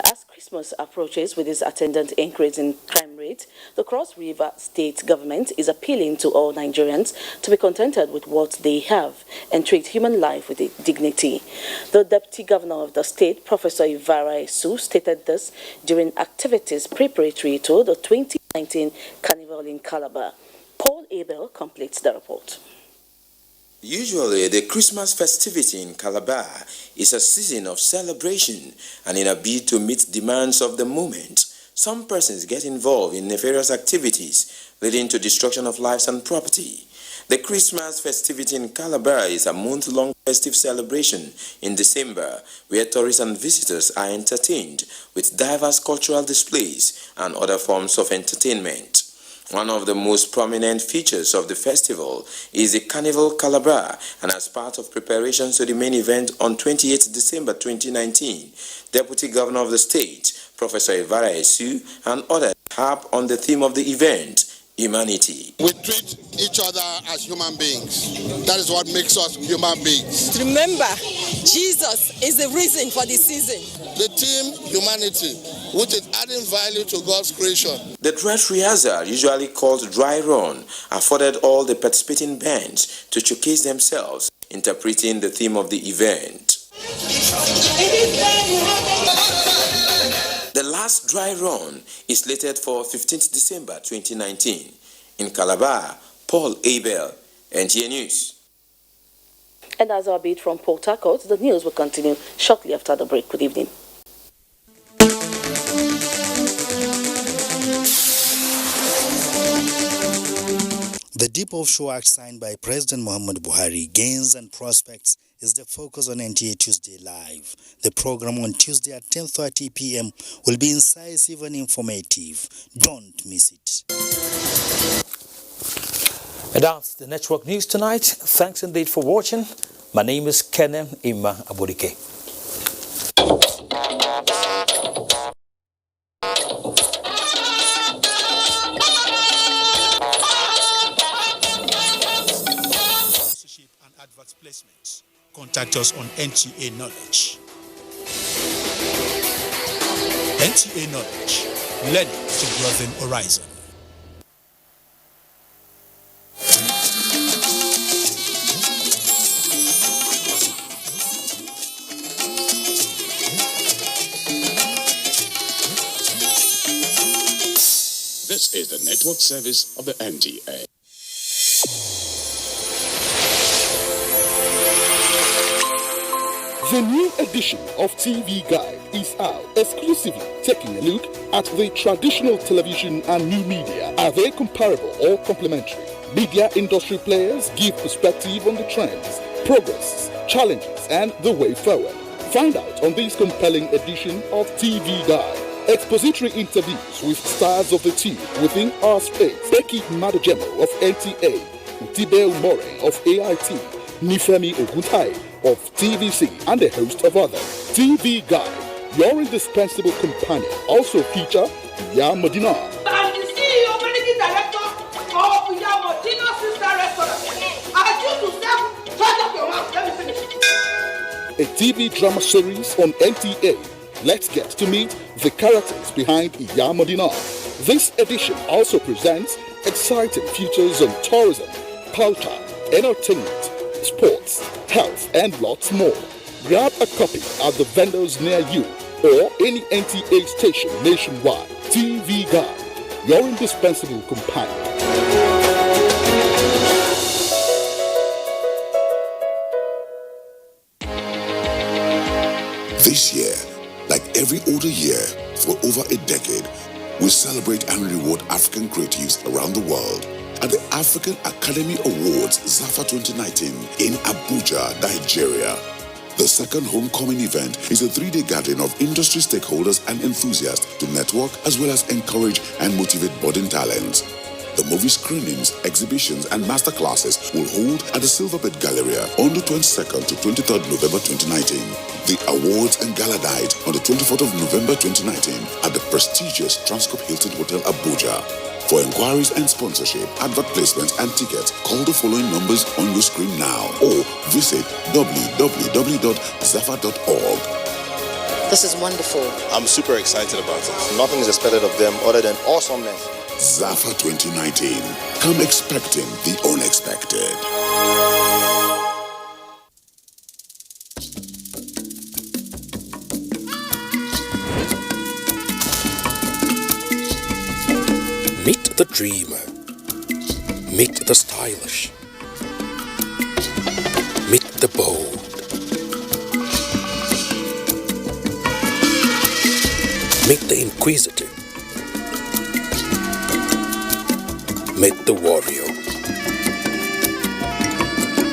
As Christmas approaches with its attendant increase in crime rate, the Cross River State government is appealing to all Nigerians to be contented with what they have and treat human life with dignity. The Deputy Governor of the state, Professor Ivara Esu, stated this during activities preparatory to the 2019 Carnival in Calabar. Paul Abel completes the report. Usually, the Christmas festivity in Calabar is a season of celebration, and in a bid to meet demands of the moment, some persons get involved in nefarious activities leading to destruction of lives and property. The Christmas festivity in Calabar is a month-long festive celebration in December where tourists and visitors are entertained with diverse cultural displays and other forms of entertainment. One of the most prominent features of the festival is the Carnival Calabar, and as part of preparations to the main event on 28 December 2019, Deputy Governor of the state, Professor Ivara Esu, and others harp on the theme of the event, humanity. We treat each other as human beings. That is what makes us human beings. Remember, Jesus is the reason for the season. The theme, humanity, which is adding value to God's creation. The dress rehearsal, usually called dry run, afforded all the participating bands to showcase themselves, interpreting the theme of the event. The last dry run is slated for 15th December 2019. In Calabar, Paul Abel, NTA News. And as our beat from Port Harcourt, the news will continue shortly after the break. Good evening. The Deep Offshore Act signed by President Muhammadu Buhari, gains and prospects, is the focus on NTA Tuesday Live. The program on Tuesday at 10:30 p.m. will be incisive and informative. Don't miss it. And that's the network news tonight. Thanks indeed for watching. My name is Kenem Ima Abudike. Placements. Contact us on NTA Knowledge. NTA Knowledge, learning to broaden horizon. This is the network service of the NTA. The new edition of TV Guide is out, exclusively taking a look at the traditional television and new media. Are they comparable or complementary? Media industry players give perspective on the trends, progress, challenges, and the way forward. Find out on this compelling edition of TV Guide. Expository interviews with stars of the team within our space. Becky Madujemo of NTA, Utibe Umore of AIT, Nifemi Oguntai of TVC, and a host of others. TV Guide, your indispensable companion, also feature Ya Medina. I'm the CEO, managing director of Ya Medina Sister Restaurant. I choose to serve. Shut up your mouth. Let me finish. A TV drama series on NTA. Let's get to meet the characters behind Ya Medina. This edition also presents exciting features on tourism, culture, entertainment, sports, health, and lots more. Grab a copy at the vendors near you or any NTA station nationwide. TV Guide, your indispensable companion. This year, like every other year, for over a decade, we celebrate and reward African creatives around the world at the African Academy Awards ZAFA 2019 in Abuja, Nigeria. The second homecoming event is a 3-day gathering of industry stakeholders and enthusiasts to network as well as encourage and motivate budding talents. The movie screenings, exhibitions, and masterclasses will hold at the Silverbird Galleria on the 22nd to 23rd November 2019. The awards and gala night on the 24th of November 2019 at the prestigious Transcorp Hilton Hotel Abuja. For inquiries and sponsorship, advert placements, and tickets, call the following numbers on your screen now or visit www.zafa.org. This is wonderful. I'm super excited about it. Nothing is expected of them other than awesomeness. ZAFA 2019. Come expecting the unexpected. Meet the dreamer. Meet the stylish. Meet the bold. Meet the inquisitive. Meet the warrior.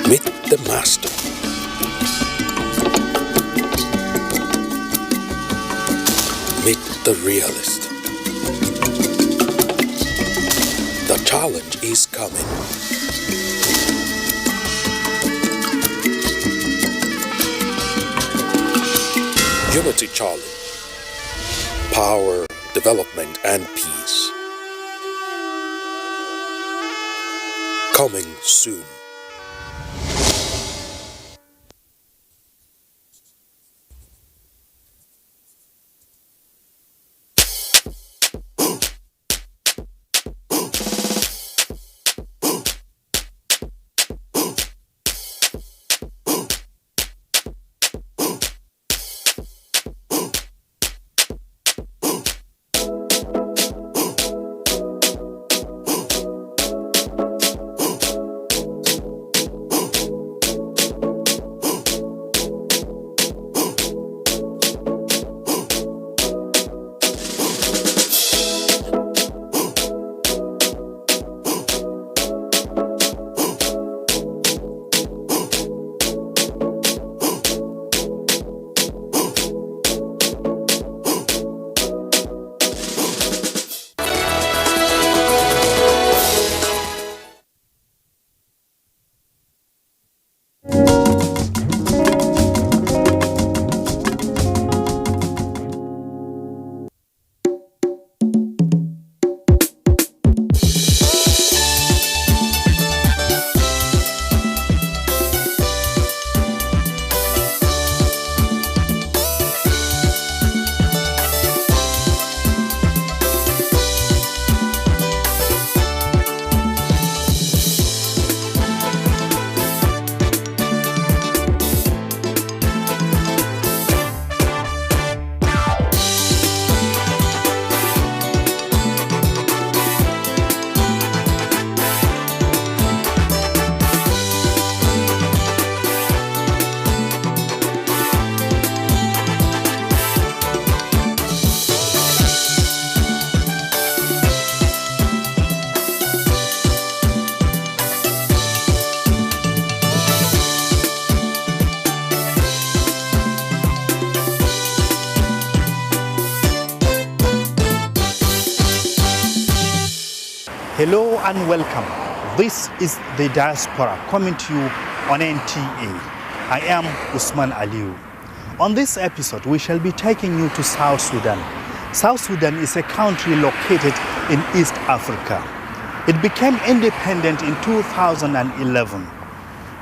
Meet the master. Meet the realist. The challenge is coming. Unity Challenge. Power, development, and peace. Coming soon. Hello and welcome. This is the Diaspora coming to you on NTA. I am Usman Aliu. On this episode, we shall be taking you to South Sudan. South Sudan is a country located in East Africa. It became independent in 2011.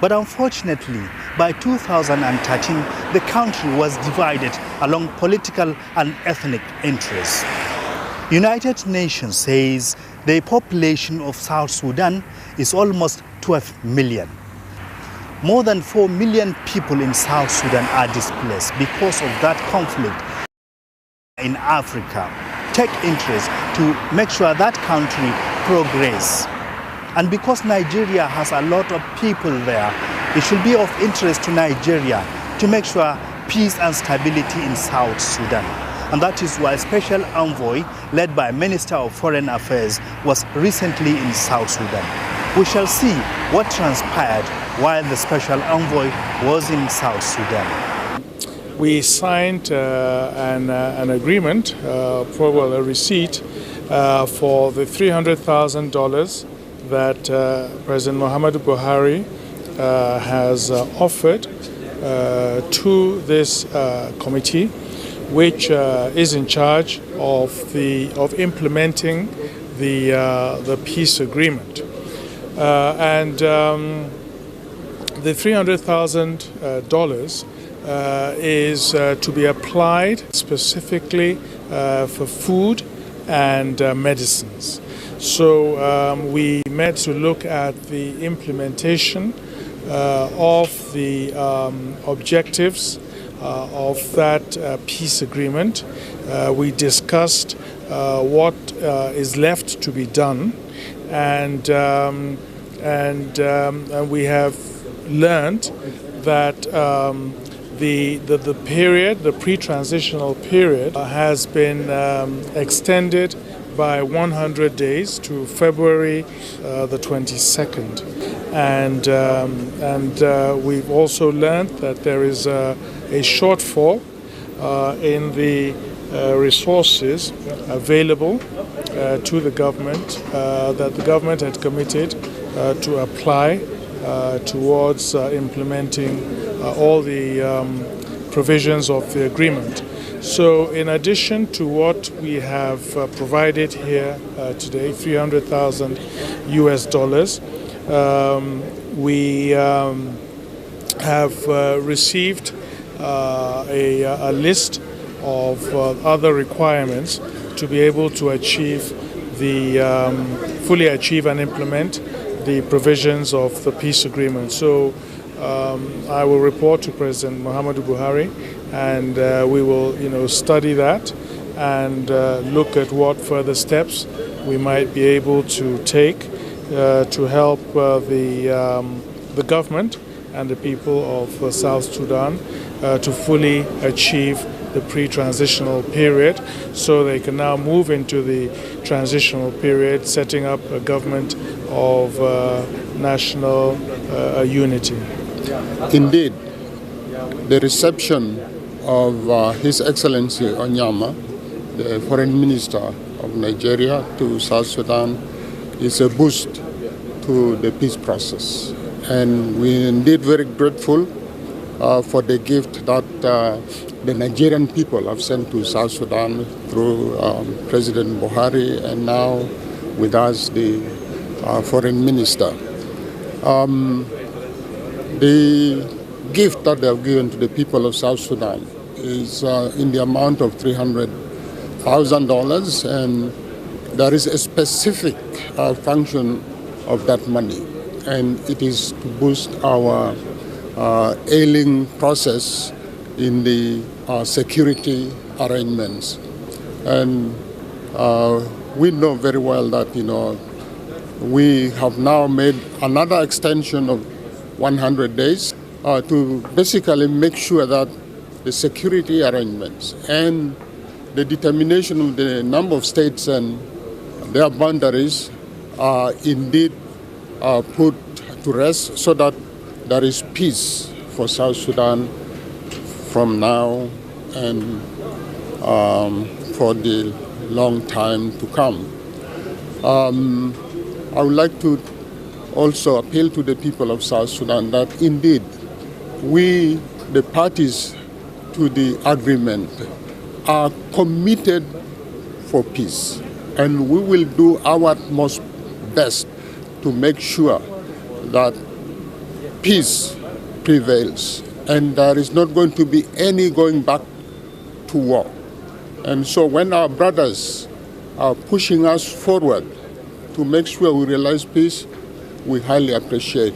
But unfortunately, by 2013, the country was divided along political and ethnic interests. United Nations says the population of South Sudan is almost 12 million. More than 4 million people in South Sudan are displaced because of that conflict. In Africa, take interest to make sure that country progress. And because Nigeria has a lot of people there, it should be of interest to Nigeria to make sure peace and stability in South Sudan. And that is why a special envoy led by Minister of Foreign Affairs was recently in South Sudan. We shall see what transpired while the special envoy was in South Sudan. We signed an agreement, a receipt for the $300,000 that President Muhammadu Buhari has offered to this committee, which is in charge of implementing the peace agreement. The $300,000 is to be applied specifically for food and medicines. So we met to look at the implementation of the objectives of that peace agreement. We discussed what is left to be done, and we have learned that the period, the pre-transitional period, has been extended by 100 days to February the 22nd. And we've also learned that there is a shortfall in the resources available to the government that the government had committed to apply towards implementing all the provisions of the agreement. So in addition to what we have provided here today, $300,000 US, we have received a list of other requirements to be able to achieve fully achieve and implement the provisions of the peace agreement. So I will report to President Muhammadu Buhari, and we will, study that and look at what further steps we might be able to take to help the government and the people of South Sudan to fully achieve the pre-transitional period, so they can now move into the transitional period, setting up a government of national unity. Indeed, the reception of His Excellency Onyama, the Foreign Minister of Nigeria, to South Sudan is a boost to the peace process. And we're indeed very grateful for the gift that the Nigerian people have sent to South Sudan through President Buhari, and now with us, the Foreign Minister. The gift that they have given to the people of South Sudan is in the amount of $300,000, and there is a specific function of that money, and it is to boost our ailing process in the security arrangements. And we know very well that, we have now made another extension of 100 days to basically make sure that the security arrangements and the determination of the number of states and their boundaries are indeed put to rest, so that there is peace for South Sudan from now and for the long time to come. I would like to also appeal to the people of South Sudan that indeed we, the parties to the agreement, are committed for peace, and we will do our utmost best to make sure that peace prevails and there is not going to be any going back to war. And so when our brothers are pushing us forward to make sure we realize peace, we highly appreciate.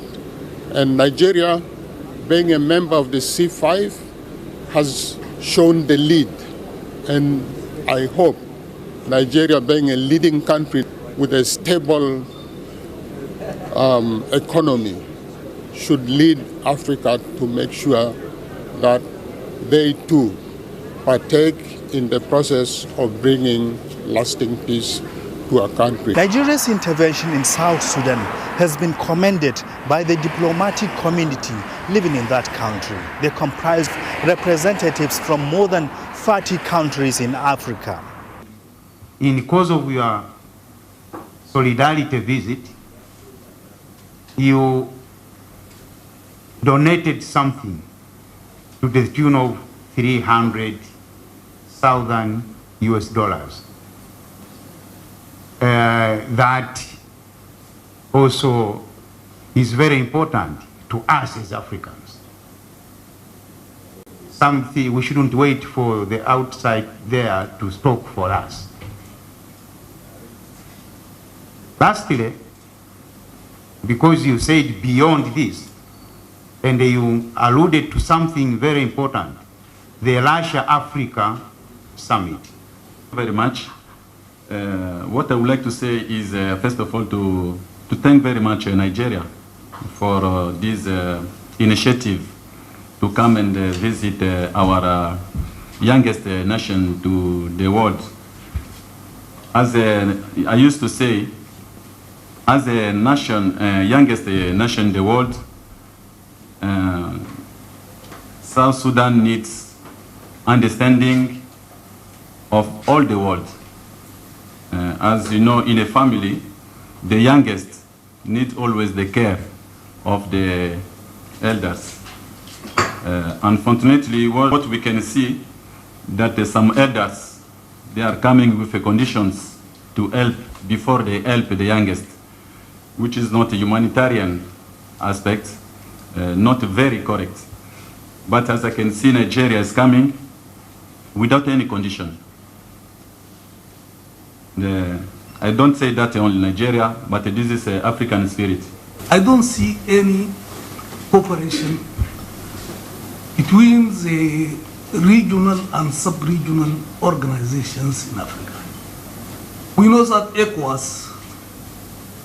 And Nigeria, being a member of the C5, has shown the lead. And I hope Nigeria, being a leading country with a stable economy, should lead Africa to make sure that they too partake in the process of bringing lasting peace to our country. Nigeria's intervention in South Sudan has been commended by the diplomatic community living in that country. They comprise representatives from more than 30 countries in Africa. In cause of your solidarity visit, you donated something to the tune of $300,000 US. That also is very important to us as Africans. something, we shouldn't wait for the outside there to stock for us. Lastly, because you said beyond this, and you alluded to something very important, the Russia-Africa Summit. Very much. What I would like to say is, first of all, to thank very much Nigeria for this initiative to come and visit our youngest nation to the world. As I used to say, as a nation, youngest nation in the world, South Sudan needs understanding of all the world. As you know, in a family, the youngest needs always the care of the elders. Unfortunately, what we can see that some elders, they are coming with the conditions to help before they help the youngest, which is not a humanitarian aspect, not very correct. But as I can see, Nigeria is coming without any condition. I don't say that only Nigeria, but this is an African spirit. I don't see any cooperation between the regional and sub-regional organizations in Africa. We know that ECOWAS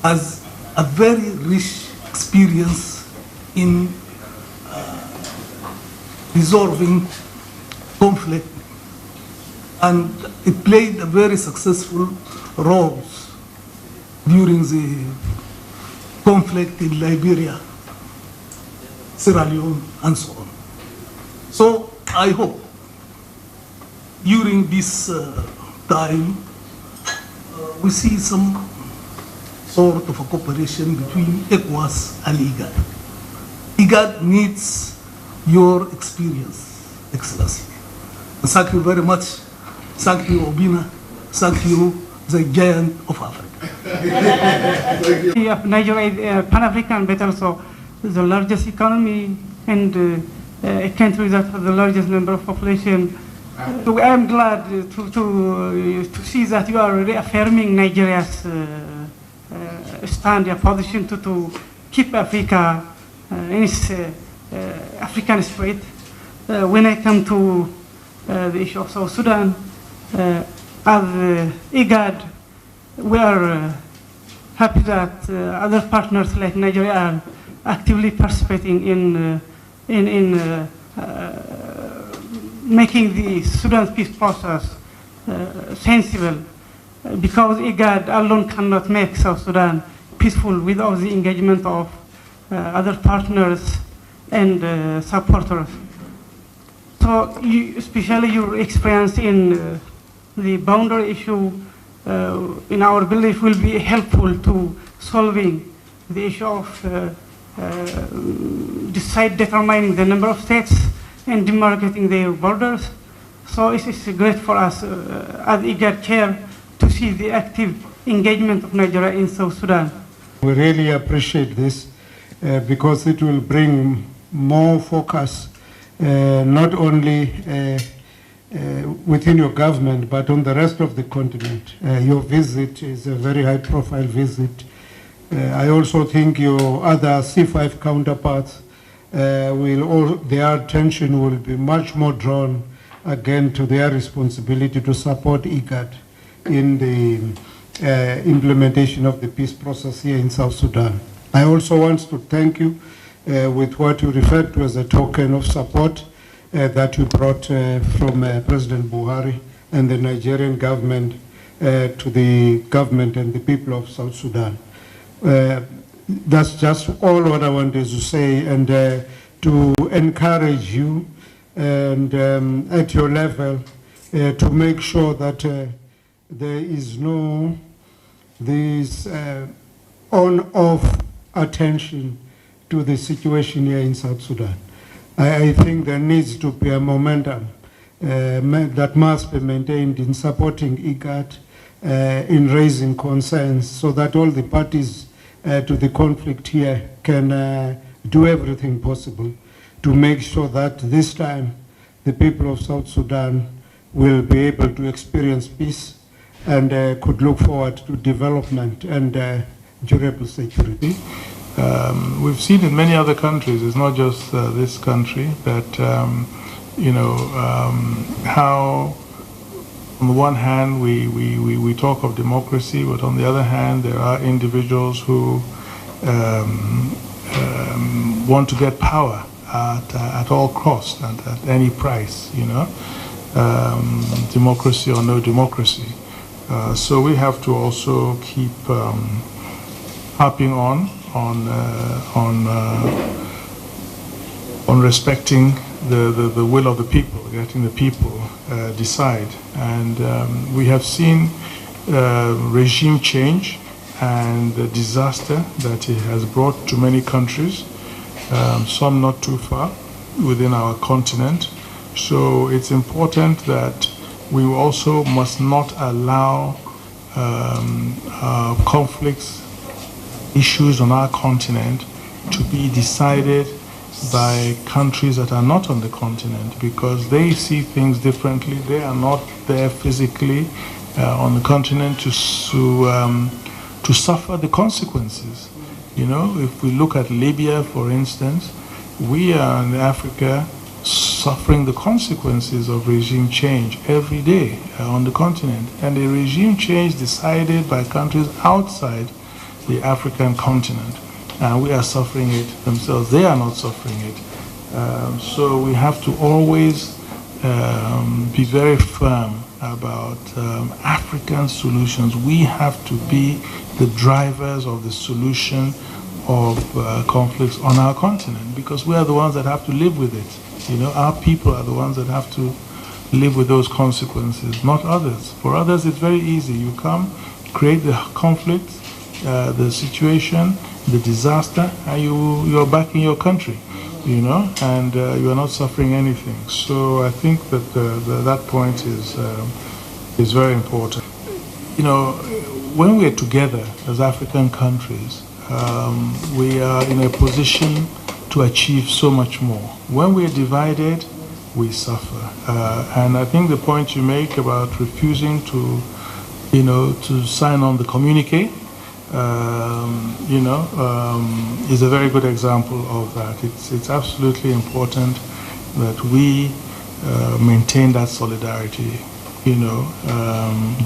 has a very rich experience in resolving conflict, and it played a very successful role during the conflict in Liberia, Sierra Leone, and so on. So I hope during this time we see some sort of a cooperation between ECOWAS and IGAD. IGAD needs your experience, Excellency. And thank you very much. Thank you, Obina. Thank you, the giant of Africa. Nigeria is Pan-African, but also the largest economy and a country that has the largest number of population. So I am glad to see that you are reaffirming Nigeria's stand, your position to keep Africa in its African spirit. When I come to the issue of South Sudan, as IGAD, we are happy that other partners like Nigeria are actively participating in making the Sudan peace process sensible, because IGAD alone cannot make South Sudan peaceful without the engagement of other partners and supporters. So, especially your experience in the boundary issue, in our belief, will be helpful to solving the issue of determining the number of states and demarcating their borders. So it is great for us as IGAD chair to see the active engagement of Nigeria in South Sudan. We really appreciate this because it will bring more focus not only within your government but on the rest of the continent. Your visit is a very high profile visit. I also think your other C5 counterparts their attention will be much more drawn again to their responsibility to support IGAD in the implementation of the peace process here in South Sudan. I also want to thank you with what you referred to as a token of support that you brought from President Buhari and the Nigerian government to the government and the people of South Sudan. That's just all what I wanted to say, and to encourage you and at your level to make sure that there is no this on-off attention to the situation here in South Sudan. I think there needs to be a momentum that must be maintained in supporting IGAD, in raising concerns, so that all the parties to the conflict here can do everything possible to make sure that this time the people of South Sudan will be able to experience peace and could look forward to development and durable security. We've seen in many other countries, it's not just this country, that how on the one hand we talk of democracy, but on the other hand there are individuals who want to get power at all costs and at any price, democracy or no democracy. So we have to also keep harping on respecting the will of the people, letting the people decide. And we have seen regime change and the disaster that it has brought to many countries, some not too far within our continent. So it's important that we also must not allow conflicts, issues on our continent to be decided by countries that are not on the continent, because they see things differently. They are not there physically on the continent to suffer the consequences. If we look at Libya, for instance, we are in Africa suffering the consequences of regime change every day on the continent, and a regime change decided by countries outside the African continent, and we are suffering it themselves. They are not suffering it. So we have to always be very firm about African solutions. We have to be the drivers of the solution of conflicts on our continent, because we are the ones that have to live with it. Our people are the ones that have to live with those consequences, not others. For others, it's very easy. You come, create the conflict, the situation, the disaster, and you're back in your country, and you are not suffering anything. So I think that that point is very important. When we're together as African countries, we are in a position to achieve so much more. When we're divided, we suffer. And I think the point you make about refusing to sign on the communique, is a very good example of that. It's absolutely important that we maintain that solidarity.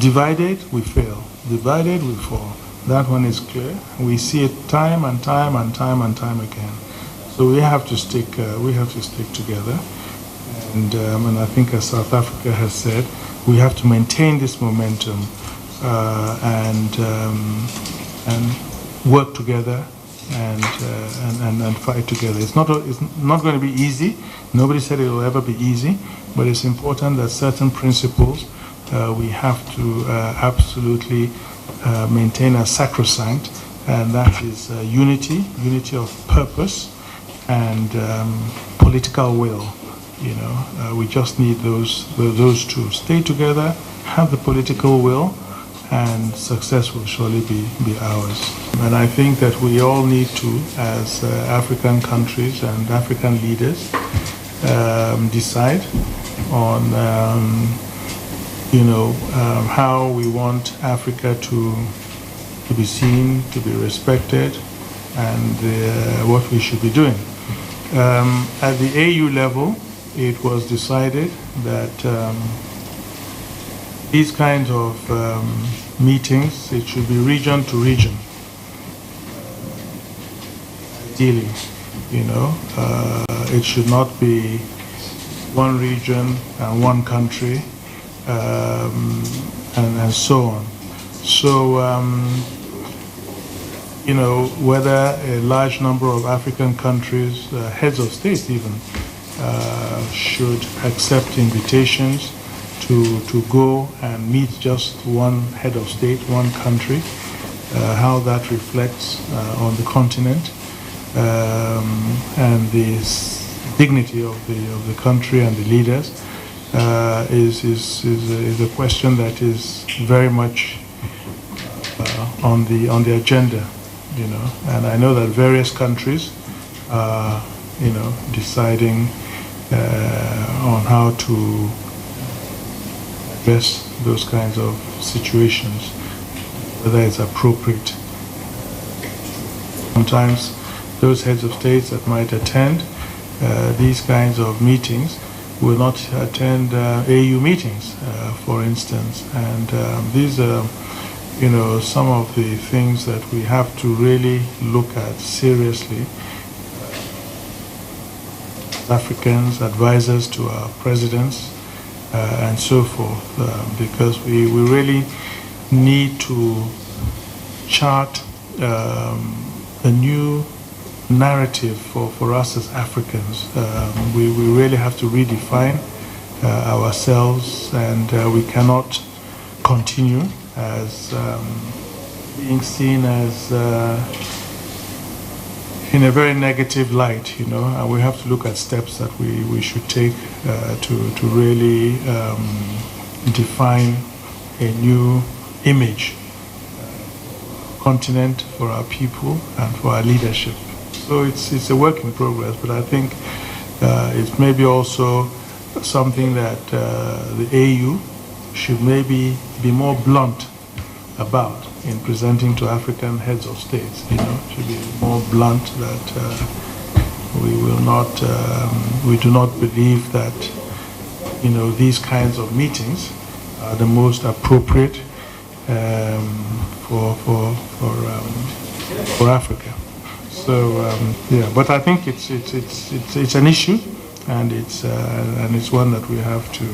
Divided, we fail. Divided, we fall. That one is clear. We see it time and time and time and time again. So we have to stick. We have to stick together. And I think, as South Africa has said, we have to maintain this momentum and work together and fight together. It's not going to be easy. Nobody said it will ever be easy, but it's important that certain principles we have to absolutely maintain as sacrosanct, and that is unity of purpose and political will. We just need those two. Stay together, have the political will, and success will surely be ours. And I think that we all need to, as African countries and African leaders, decide on how we want Africa to be seen, to be respected, and what we should be doing. At the AU level, it was decided that these kinds of meetings, it should be region to region. Ideally, it should not be one region and one country, and so on. So, whether a large number of African countries, heads of states even, should accept invitations to go and meet just one head of state, one country, how that reflects on the continent, and the dignity of the country and the leaders is a question that is very much on the agenda, And I know that various countries are, deciding on how to address those kinds of situations, whether it's appropriate. Sometimes those heads of states that might attend these kinds of meetings will not attend AU meetings, for instance. And these are, some of the things that we have to really look at seriously. Africans, advisors to our presidents, and so forth, because we really need to chart a new narrative for us as Africans. We really have to redefine ourselves, and we cannot continue as being seen as in a very negative light, and we have to look at steps that we should take to really define a new image continent for our people and for our leadership. So it's a work in progress, but I think it's maybe also something that the AU should maybe be more blunt about in presenting to African heads of states. Should be more blunt that we do not believe that these kinds of meetings are the most appropriate for Africa. So but I think it's an issue, and it's one that we have to.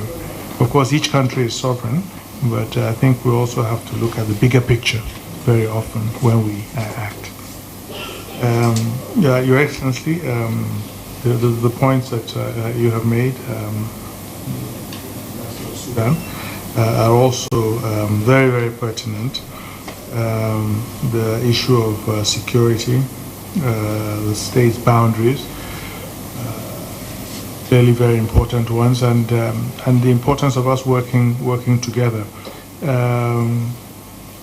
Of course, each country is sovereign, but I think we also have to look at the bigger picture very often when we act. Your Excellency, the points that you have made, Sudan, are also very, very pertinent. The issue of security, the state's boundaries, clearly very important ones, and the importance of us working together,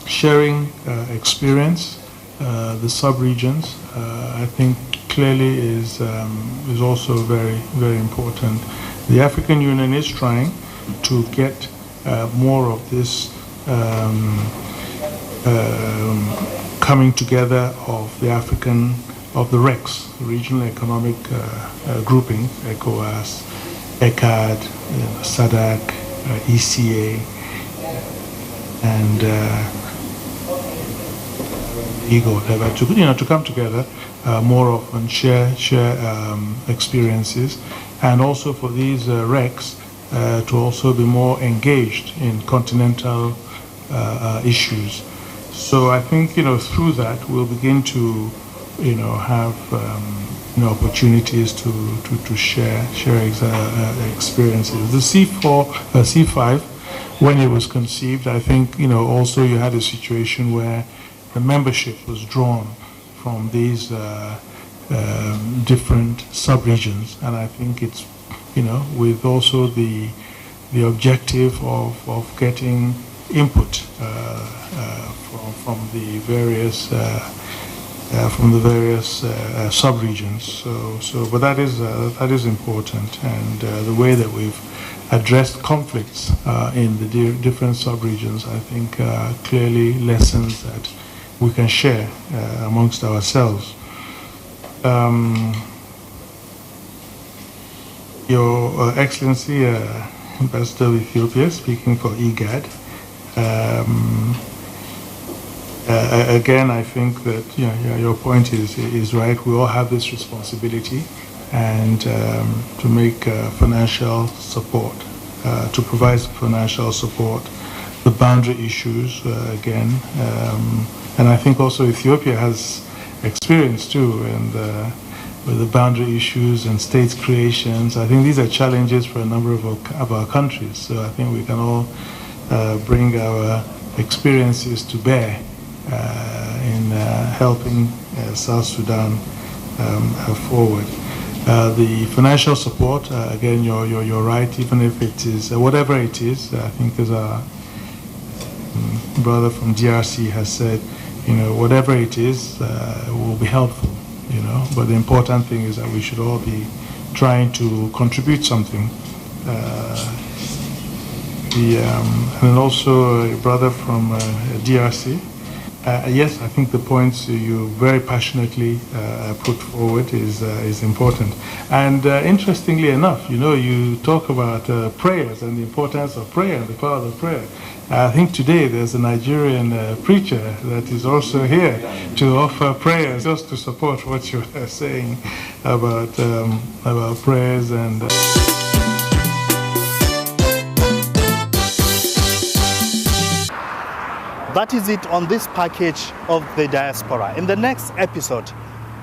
sharing experience, the sub-regions, I think clearly is also very, very important. The African Union is trying to get more of this coming together of the RECs, Regional Economic Grouping, ECOWAS, ECAD, SADC, ECA, and EGO, to come together more often, share experiences, and also for these RECs to also be more engaged in continental issues. So I think through that we'll begin to have opportunities to share experiences. The C5, when it was conceived, I think also you had a situation where the membership was drawn from these different sub-regions, and I think it's with also the objective of getting input from the various sub-regions. But that is important, and the way that we've addressed conflicts in the different sub-regions, I think clearly lessons that we can share amongst ourselves. Your Excellency, Ambassador of Ethiopia, speaking for IGAD, again, I think that your point is right. We all have this responsibility, and to make financial support, to provide financial support, the boundary issues again, and I think also Ethiopia has experience too, and with the boundary issues and states creations. I think these are challenges for a number of our countries. So I think we can all bring our experiences to bear in helping South Sudan forward. The financial support, again, you're right. Even if it is whatever it is, I think as our brother from DRC has said, whatever it is will be helpful. But the important thing is that we should all be trying to contribute something. And also a brother from DRC. Yes, I think the points you very passionately put forward is important. And interestingly enough, you talk about prayers and the importance of prayer and the power of prayer. I think today there's a Nigerian preacher that is also here to offer prayers, just to support what you are saying about prayers and. That is it on this package of the diaspora. In the next episode,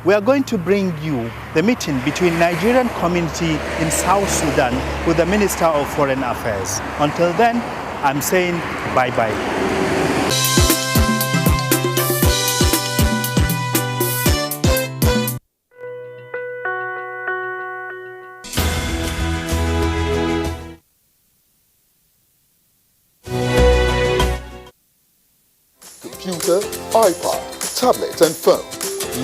we are going to bring you the meeting between Nigerian community in South Sudan with the Minister of Foreign Affairs. Until then, I'm saying bye-bye. Computer, iPad, tablet and phone.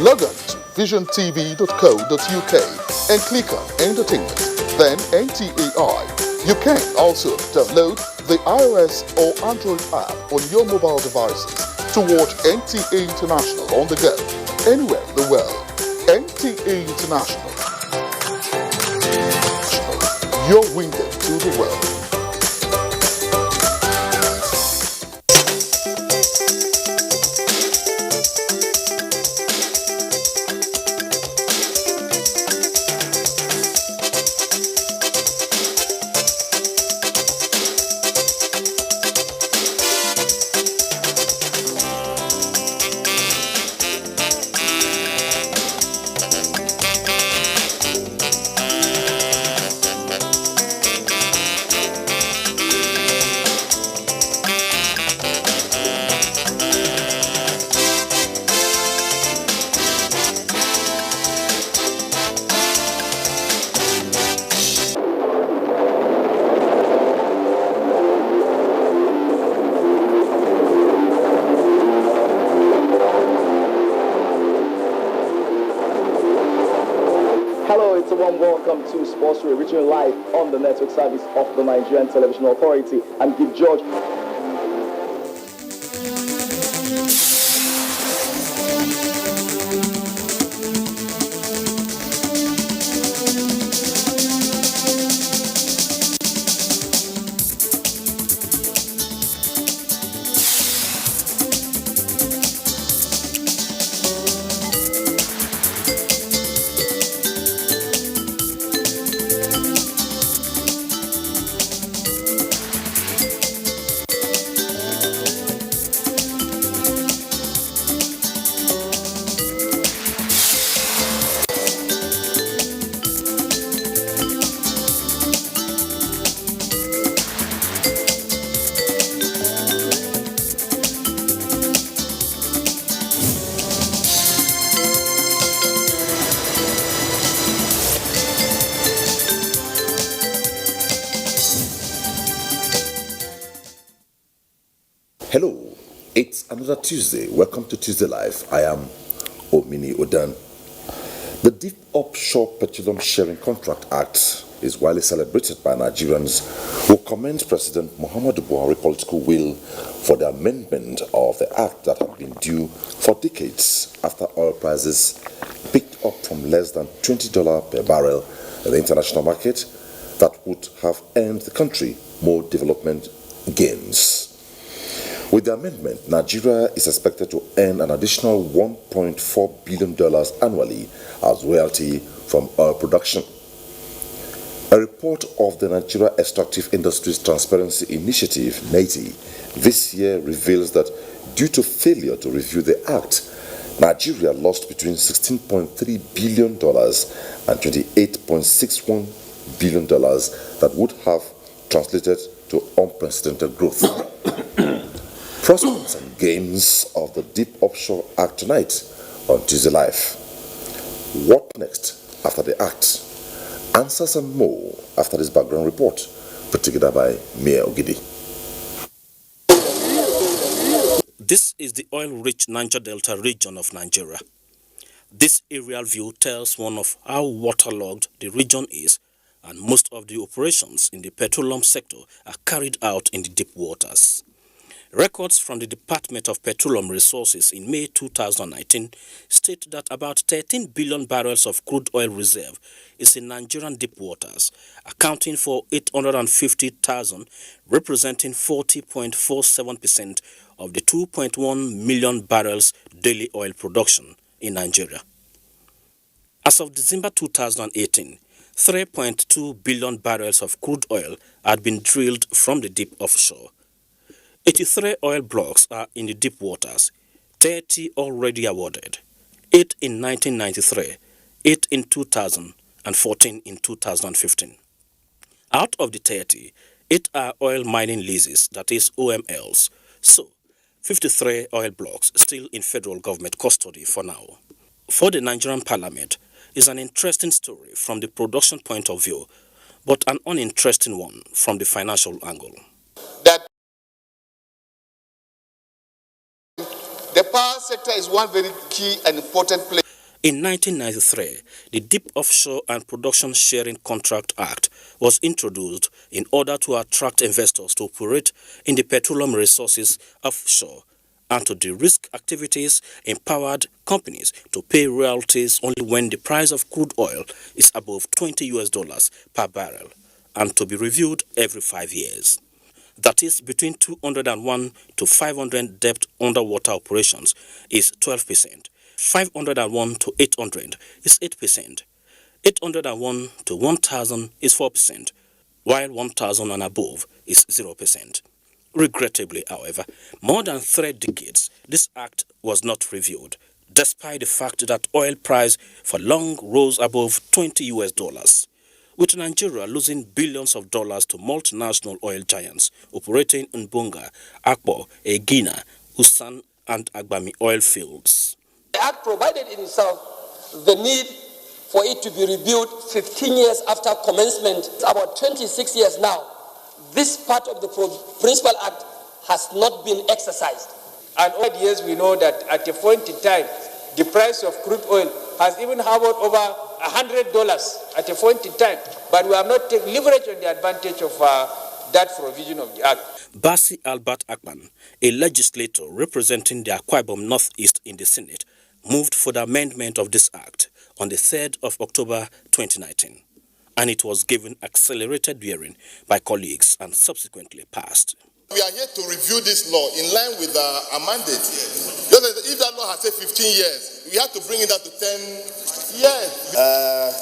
Log on to visiontv.co.uk and click on Entertainment, then NTAI. You can also download the iOS or Android app on your mobile devices to watch NTA International on the go, anywhere in the world. NTA International, your window to the world. Hello, it's a warm welcome to Sports Ray, reaching you live on the network service of the Nigerian Television Authority. I'm Gift George. Hello, it's another Tuesday. Welcome to Tuesday Live. I am Omini Odan. The Deep Offshore Petroleum Sharing Contract Act is widely celebrated by Nigerians who commend President Muhammadu Buhari's political will for the amendment of the act that had been due for decades after oil prices picked up from less than $20 per barrel in the international market that would have earned the country more development gains. With the amendment, Nigeria is expected to earn an additional $1.4 billion annually as royalty from oil production. A report of the Nigeria Extractive Industries Transparency Initiative, NETI, this year reveals that due to failure to review the Act, Nigeria lost between $16.3 billion and $28.61 billion that would have translated to unprecedented growth. Prospects and gains of the Deep Offshore Act tonight on Tuesday Live. What next after the Act? Answers and more after this background report put together by Mia Ogidi. This is the oil-rich Niger Delta region of Nigeria. This aerial view tells one of how waterlogged the region is, and most of the operations in the petroleum sector are carried out in the deep waters. Records from the Department of Petroleum Resources in May 2019 state that about 13 billion barrels of crude oil reserve is in Nigerian deep waters, accounting for 850,000, representing 40.47% of the 2.1 million barrels daily oil production in Nigeria. As of December 2018, 3.2 billion barrels of crude oil had been drilled from the deep offshore. 83 oil blocks are in the deep waters, 30 already awarded, 8 in 1993, 8 in 2000, and 14 in 2015. Out of the 30, 8 are oil mining leases, that is OMLs, so 53 oil blocks still in federal government custody for now. For the Nigerian Parliament, is an interesting story from the production point of view, but an uninteresting one from the financial angle. The power sector is one very key and important place. In 1993, the Deep Offshore and Production Sharing Contract Act was introduced in order to attract investors to operate in the petroleum resources offshore and to de-risk activities, empowered companies to pay royalties only when the price of crude oil is above $20 per barrel and to be reviewed every 5 years. That is, between 201 to 500 depth underwater operations is 12%, 501 to 800 is 8%, 801 to 1000 is 4%, while 1000 and above is 0%. Regrettably, however, more than 3 decades, this act was not reviewed, despite the fact that oil price for long rose above $20, with Nigeria losing billions of dollars to multinational oil giants operating in Bunga, Akpo, Egina, Usan, and Agbami oil fields. The Act provided in itself the need for it to be reviewed 15 years after commencement. It's about 26 years now. This part of the Principal Act has not been exercised. And all the years we know that at a point in time, the price of crude oil has even hovered over $100 at a point in time, but we have not taken leverage on the advantage of that provision of the Act. Basi Albert Akpan, a legislator representing the Akwa Ibom Northeast in the Senate, moved for the amendment of this Act on the 3rd of October 2019, and it was given accelerated hearing by colleagues and subsequently passed. We are here to review this law in line with our mandate. If that law has said 15 years, we have to bring it down to 10 years.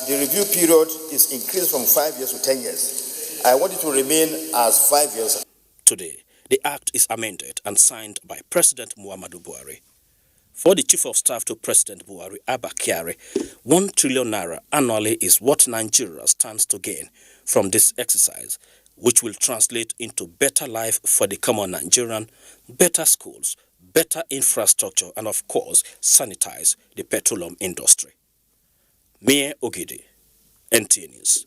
The review period is increased from 5 years to 10 years. I want it to remain as 5 years. Today, the Act is amended and signed by President Muhammadu Buhari. For the Chief of Staff to President Buhari, Abba Kyari, 1 trillion naira annually is what Nigeria stands to gain from this exercise, which will translate into better life for the common Nigerian, better schools, better infrastructure, and of course, sanitize the petroleum industry. Mie Ogidi, NTA News.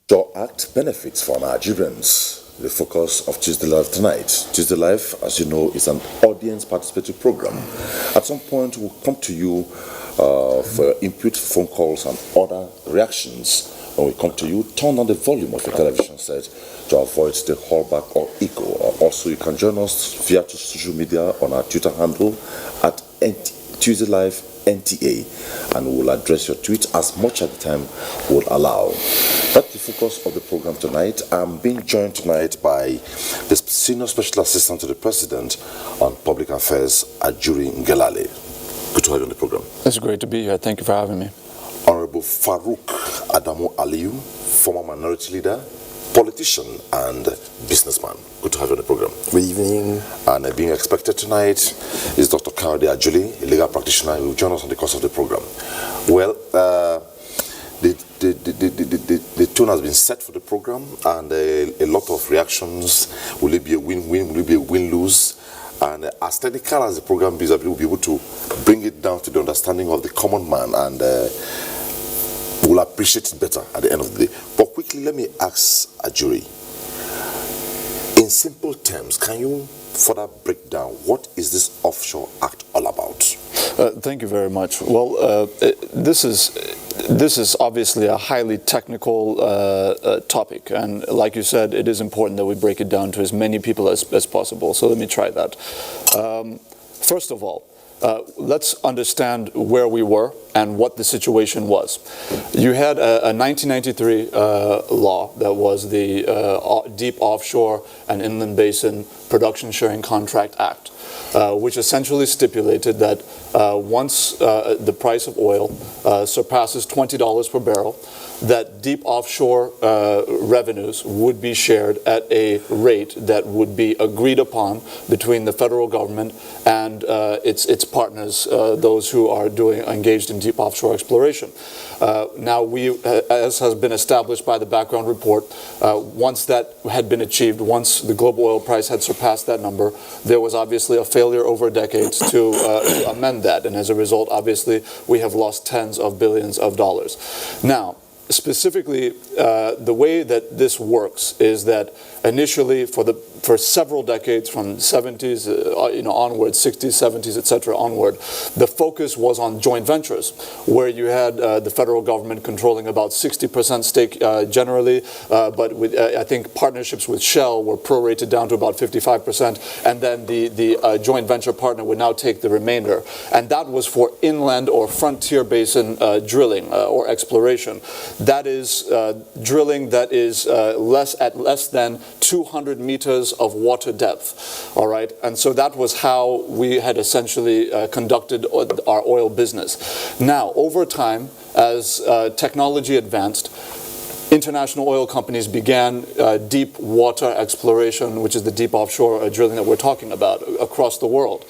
Your Act benefits for Nigerians. The focus of Tuesday Live tonight. Tuesday Live, as you know, is an audience participatory program. At some point, we'll come to you for input, phone calls, and other reactions. When we come to you, turn on the volume of your television set to avoid the hallback or echo. Also, you can join us via social media on our Twitter handle at Tuesday Live NTA, and we will address your tweet as much at the time will allow. That's the focus of the program tonight. I'm being joined tonight by the Senior Special Assistant to the President on Public Affairs, Ajuri Ngelale. Good to have you on the program. It's great to be here. Thank you for having me. Honorable Farouk Adamu Aliyu, former minority leader, politician and businessman. Good to have you on the program. Good evening. And being expected tonight is Dr. Kayode Ajuli, a legal practitioner who will join us on the course of the program. Well, the tone has been set for the program, and a lot of reactions. Will it be a win-win? Will it be a win-lose? And as technical as the program is, we'll be able to bring it down to the understanding of the common man, and we'll appreciate it better at the end of the day. But quickly, let me ask Ajuri, in simple terms, can you further break down what is this Offshore Act all about? Thank you very much. Well, this is obviously a highly technical topic, and like you said, it is important that we break it down to as many people as possible. So let me try that. First of all, let's understand where we were and what the situation was. You had a 1993 law that was the Deep Offshore and Inland Basin Production Sharing Contract Act, which essentially stipulated that once the price of oil surpasses $20 per barrel, that deep offshore revenues would be shared at a rate that would be agreed upon between the federal government and its partners, those who are engaged in deep offshore exploration. Now, as has been established by the background report, once that had been achieved, once the global oil price had surpassed that number, there was obviously a failure over decades to amend that, and as a result, obviously, we have lost tens of billions of dollars. Now, specifically, the way that this works is that initially, for several decades, from 70s, onward, 60s, 70s, etc., onward, the focus was on joint ventures, where you had the federal government controlling about 60% stake generally, but with I think partnerships with Shell were prorated down to about 55%, and then the joint venture partner would now take the remainder, and that was for inland or frontier basin drilling or exploration. That is drilling that is less than 200 meters of water depth, all right? And so that was how we had essentially conducted our oil business. Now, over time, as technology advanced, international oil companies began deep water exploration, which is the deep offshore drilling that we're talking about, across the world.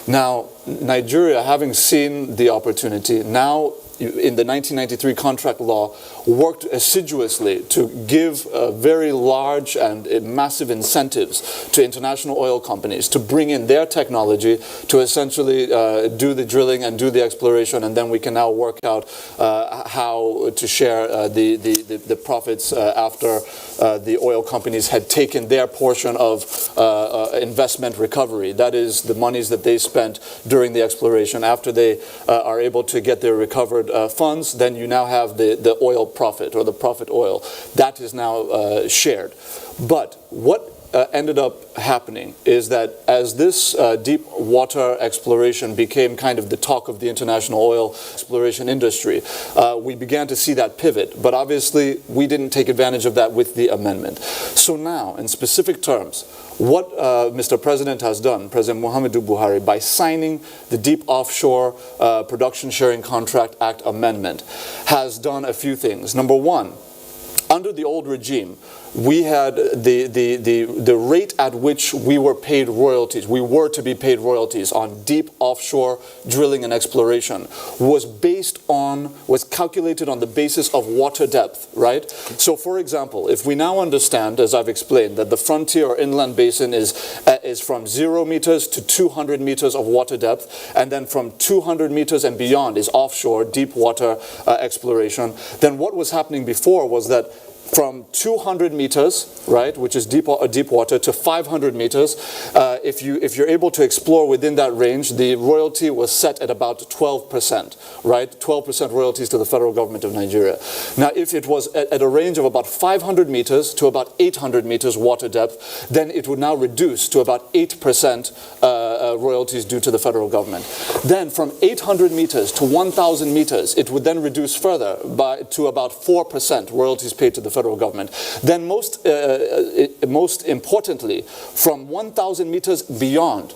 Now, Nigeria, having seen the opportunity, now in the 1993 contract law, worked assiduously to give very large and massive incentives to international oil companies to bring in their technology to essentially do the drilling and do the exploration, and then we can now work out how to share the profits after the oil companies had taken their portion of investment recovery. That is the monies that they spent during the exploration. After they are able to get their recovered funds, then you now have the oil profit, or the profit oil. That is now shared. But what ended up happening is that as this deep water exploration became kind of the talk of the international oil exploration industry, we began to see that pivot. But obviously, we didn't take advantage of that with the amendment. So now, in specific terms, what Mr. President has done, President Muhammadu Buhari, by signing the Deep Offshore Production Sharing Contract Act amendment, has done a few things. Number one, under the old regime, we had the rate at which we were paid royalties, we were to be paid royalties on deep offshore drilling and exploration, was calculated on the basis of water depth, right? So for example, if we now understand, as I've explained, that the frontier or inland basin is from 0 meters to 200 meters of water depth, and then from 200 meters and beyond is offshore, deep water exploration, then what was happening before was that from 200 meters, right, which is deep water, to 500 meters, if you're able to explore within that range, the royalty was set at about 12%, right? 12% royalties to the federal government of Nigeria. Now, if it was at a range of about 500 meters to about 800 meters water depth, then it would now reduce to about 8% royalties due to the federal government. Then from 800 meters to 1,000 meters, it would then reduce further to about 4% royalties paid to the federal government. Then most importantly, from 1,000 meters beyond,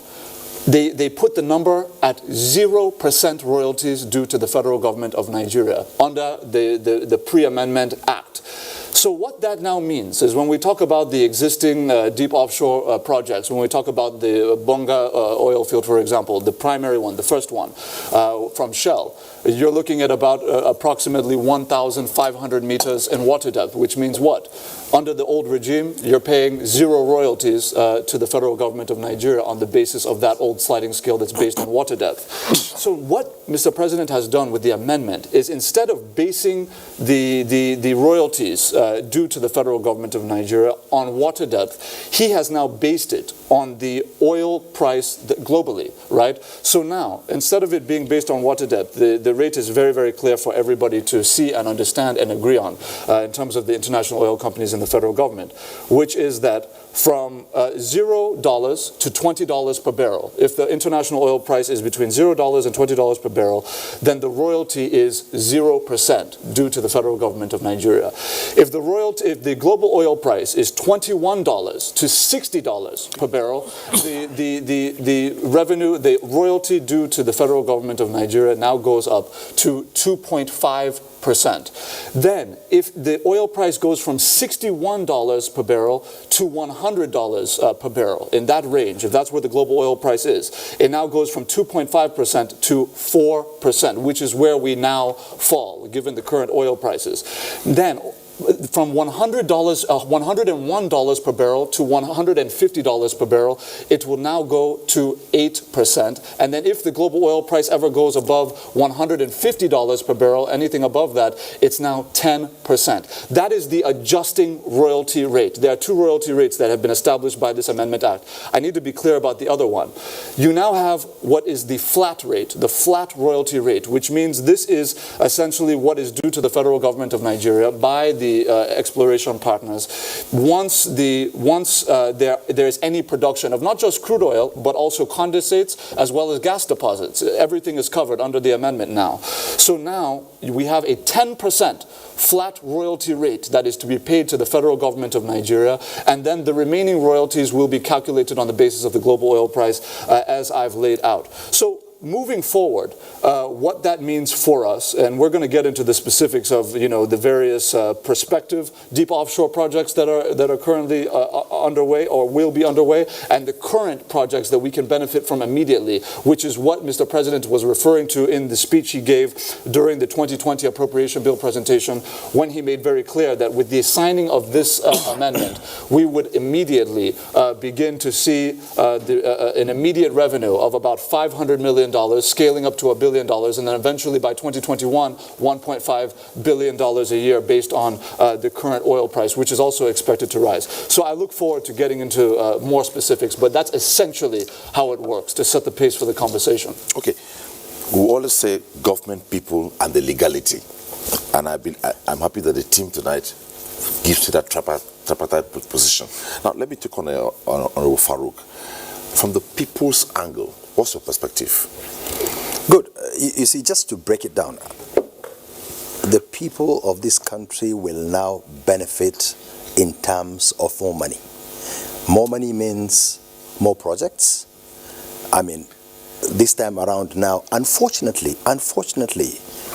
they put the number at 0% royalties due to the federal government of Nigeria under the Pre-Amendment Act. So what that now means is when we talk about the existing deep offshore projects, when we talk about the Bonga oil field, for example, the primary one, the first one from Shell, you're looking at about approximately 1,500 meters in water depth, which means what? Under the old regime, you're paying 0 royalties to the federal government of Nigeria on the basis of that old sliding scale that's based on water depth. So what Mr. President has done with the amendment is, instead of basing the royalties due to the federal government of Nigeria on water depth, he has now based it on the oil price globally, right? So now, instead of it being based on water depth, the rate is very, very clear for everybody to see and understand and agree on in terms of the international oil companies and the federal government, which is that from $0 to $20 per barrel. If the international oil price is between $0 and $20 per barrel, then the royalty is 0% due to the federal government of Nigeria. If the global oil price is $21 to $60 per barrel, the royalty due to the federal government of Nigeria now goes up to 2.5%. Then, if the oil price goes from $61 per barrel to $100 per barrel, in that range, if that's where the global oil price is, it now goes from 2.5% to 4%, which is where we now fall, given the current oil prices. Then, from $101 per barrel to $150 per barrel, it will now go to 8%. And then if the global oil price ever goes above $150 per barrel, anything above that, it's now 10%. That is the adjusting royalty rate. There are 2 royalty rates that have been established by this Amendment Act. I need to be clear about the other one. You now have what is the flat rate, the flat royalty rate, which means this is essentially what is due to the federal government of Nigeria by the exploration partners once there is any production of not just crude oil but also condensates as well as gas deposits. Everything is covered under the amendment now. So now we have a 10% flat royalty rate that is to be paid to the federal government of Nigeria, and then the remaining royalties will be calculated on the basis of the global oil price as I've laid out. So moving forward, what that means for us, and we're going to get into the specifics of the various prospective deep offshore projects that are currently underway or will be underway, and the current projects that we can benefit from immediately, which is what Mr. President was referring to in the speech he gave during the 2020 appropriation bill presentation, when he made very clear that with the signing of this amendment, we would immediately begin to see an immediate revenue of about $500 million, scaling up to $1 billion, and then eventually by 2021, $1.5 billion a year based on the current oil price, which is also expected to rise. So I look forward to getting into more specifics, but that's essentially how it works, to set the pace for the conversation. Okay. We always say government, people, and the legality. And I'm happy that the team tonight gives you that tripartite position. Now, let me take on Honorable Farouk. From the people's angle, what's your perspective? Good. You see, just to break it down, the people of this country will now benefit in terms of more money. More money means more projects. I mean, this time around now, unfortunately,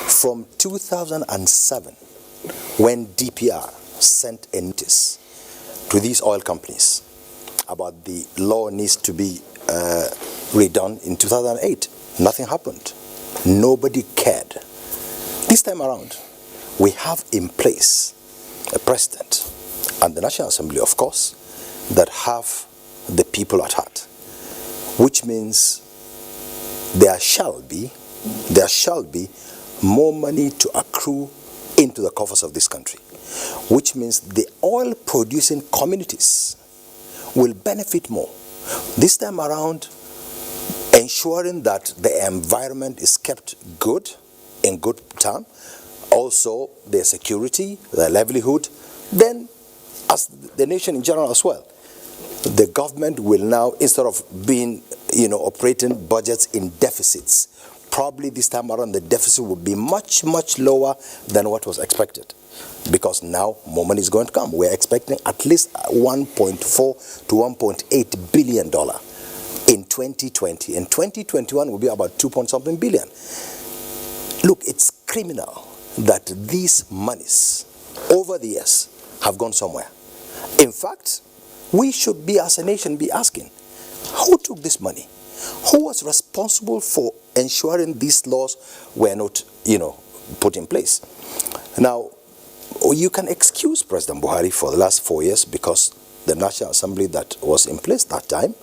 from 2007, when DPR sent a notice to these oil companies about the law needs to be redone in 2008, nothing happened. Nobody cared. This time around, we have in place a president and the National Assembly, of course, that have the people at heart, which means there shall be more money to accrue into the coffers of this country, which means the oil producing communities will benefit more. This time around, ensuring that the environment is kept good, in good term, also their security, their livelihood, then as the nation in general as well. The government will now, instead of being, operating budgets in deficits, probably this time around the deficit will be much, much lower than what was expected. Because now more money is going to come. We're expecting at least $1.4 to $1.8 billion in 2020. In 2021 will be about 2-point-something billion. Look, it's criminal that these monies over the years have gone somewhere. In fact, we should be, as a nation, be asking, who took this money? Who was responsible for ensuring these laws were not, put in place? Now, you can excuse President Buhari for the last 4 years because the National Assembly that was in place that time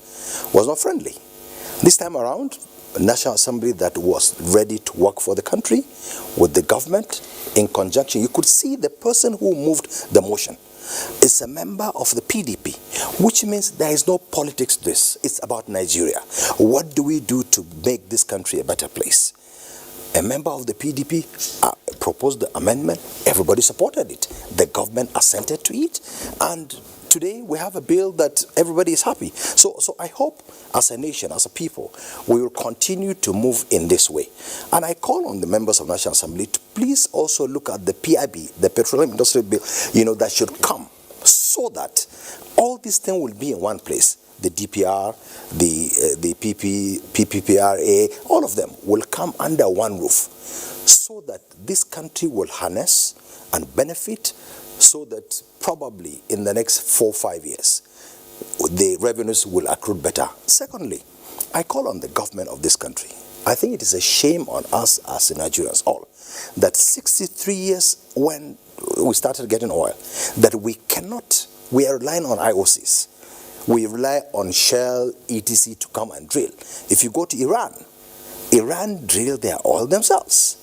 was not friendly. This time around, a National Assembly that was ready to work for the country with the government in conjunction. You could see the person who moved the motion is a member of the PDP, which means there is no politics to this. It's about Nigeria. What do we do to make this country a better place? A member of the PDP proposed the amendment. Everybody supported it. The government assented to it. And today we have a bill that everybody is happy. So I hope as a nation, as a people, we will continue to move in this way. And I call on the members of National Assembly to please also look at the PIB, the Petroleum Industry Bill, that should come so that all these things will be in one place. The DPR, the PPPRA, all of them will come under one roof so that this country will harness and benefit so that probably in the next 4 or 5 years, the revenues will accrue better. Secondly, I call on the government of this country. I think it is a shame on us as Nigerians all that 63 years when we started getting oil, that we are relying on IOCs. We rely on Shell, etc. to come and drill. If you go to Iran drill their oil themselves.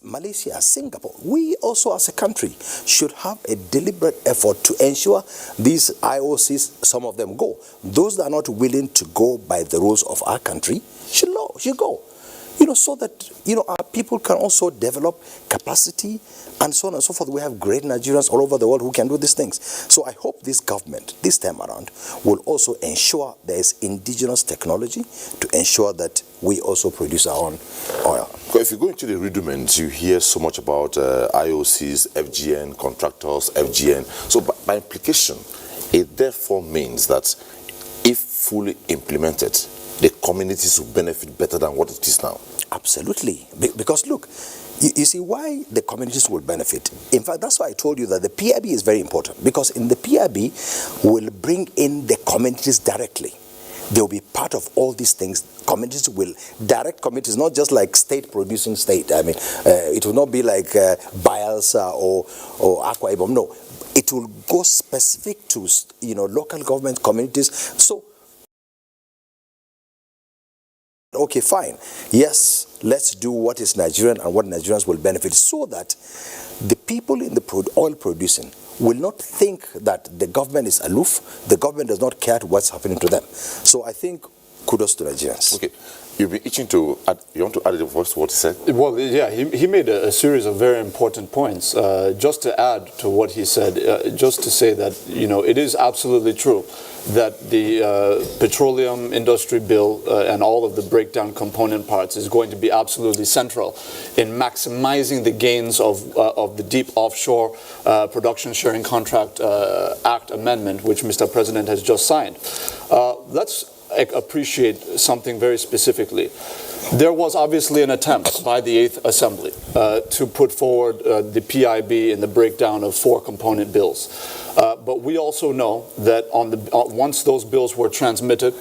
Malaysia, Singapore, we also as a country should have a deliberate effort to ensure these IOCs, some of them go. Those that are not willing to go by the rules of our country should go. So that, our people can also develop capacity and so on and so forth. We have great Nigerians all over the world who can do these things. So I hope this government, this time around, will also ensure there is indigenous technology to ensure that we also produce our own oil. If you go into the rudiments, you hear so much about IOCs, FGN, contractors, FGN. So by implication, it therefore means that if fully implemented, the communities will benefit better than what it is now. Absolutely. Because look, you see why the communities will benefit. In fact, that's why I told you that the PIB is very important, because in the PIB will bring in the communities directly. They will be part of all these things. Communities will direct communities, not just like state producing state. I mean, it will not be like Bayelsa or Akwa Ibom. No, it will go specific to local government communities. So. Okay, fine. Yes, let's do what is Nigerian and what Nigerians will benefit so that the people in the oil producing will not think that the government is aloof, the government does not care what's happening to them. So I think kudos to Nigerians. Okay. You've been itching to add, you want to add the voice to what he said? Well, yeah, he made a series of very important points. Just to add to what he said, just to say that, it is absolutely true that the petroleum industry bill and all of the breakdown component parts is going to be absolutely central in maximizing the gains of the Deep Offshore Production Sharing Contract Act amendment, which Mr. President has just signed. Let's appreciate something very specifically. There was obviously an attempt by the 8th Assembly to put forward the PIB in the breakdown of 4 component bills. But we also know that once those bills were transmitted,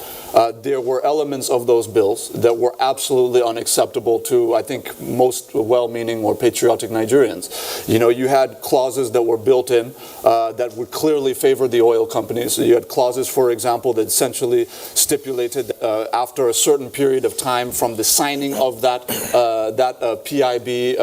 there were elements of those bills that were absolutely unacceptable to, I think, most well-meaning or patriotic Nigerians. You had clauses that were built in that would clearly favor the oil companies. You had clauses, for example, that essentially stipulated after a certain period of time from the signing of that PIB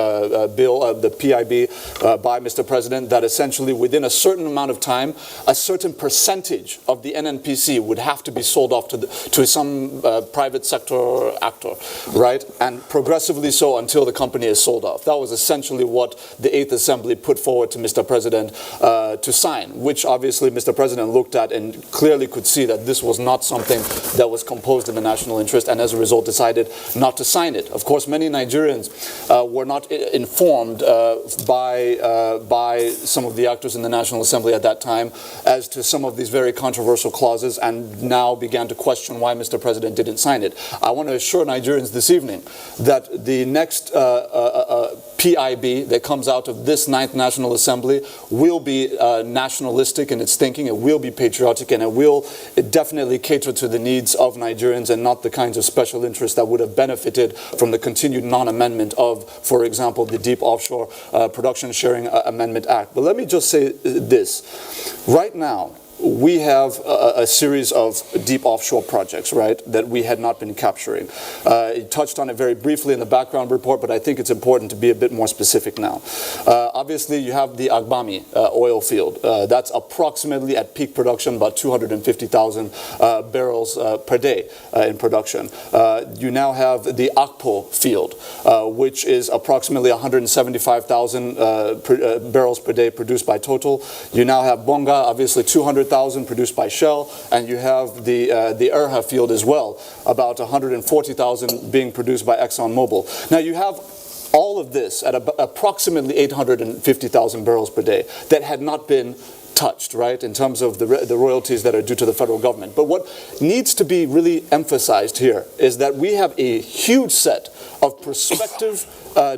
bill, the PIB by Mr. President, that essentially within a certain amount of time, a certain percentage of the NNPC would have to be sold off to some private sector actor, right? And progressively so until the company is sold off. That was essentially what the 8th Assembly put forward to Mr. President to sign, which obviously Mr. President looked at and clearly could see that this was not something that was composed in the national interest, and as a result decided not to sign it. Of course, many Nigerians were not informed by some of the actors in the National Assembly at that time as to some of these very controversial clauses, and now began to question why Mr. President didn't sign it. I want to assure Nigerians this evening that the next PIB that comes out of this 9th National Assembly will be nationalistic in its thinking, it will be patriotic, and it will definitely cater to the needs of Nigerians and not the kinds of special interests that would have benefited from the continued non-amendment of, for example, the Deep Offshore Production Sharing Amendment Act. But let me just say this. Right now, we have a series of deep offshore projects, right, that we had not been capturing. You touched on it very briefly in the background report, but I think it's important to be a bit more specific now. Obviously, you have the Agbami oil field. That's approximately at peak production about 250,000 barrels per day in production. You now have the Akpo field, which is approximately 175,000 barrels per day produced by Total. You now have Bonga, obviously 200,000 produced by Shell, and you have the Erha field as well, about 140,000 being produced by ExxonMobil. Now you have all of this at approximately 850,000 barrels per day that had not been touched, right, in terms of the royalties that are due to the federal government. But what needs to be really emphasized here is that we have a huge set of prospective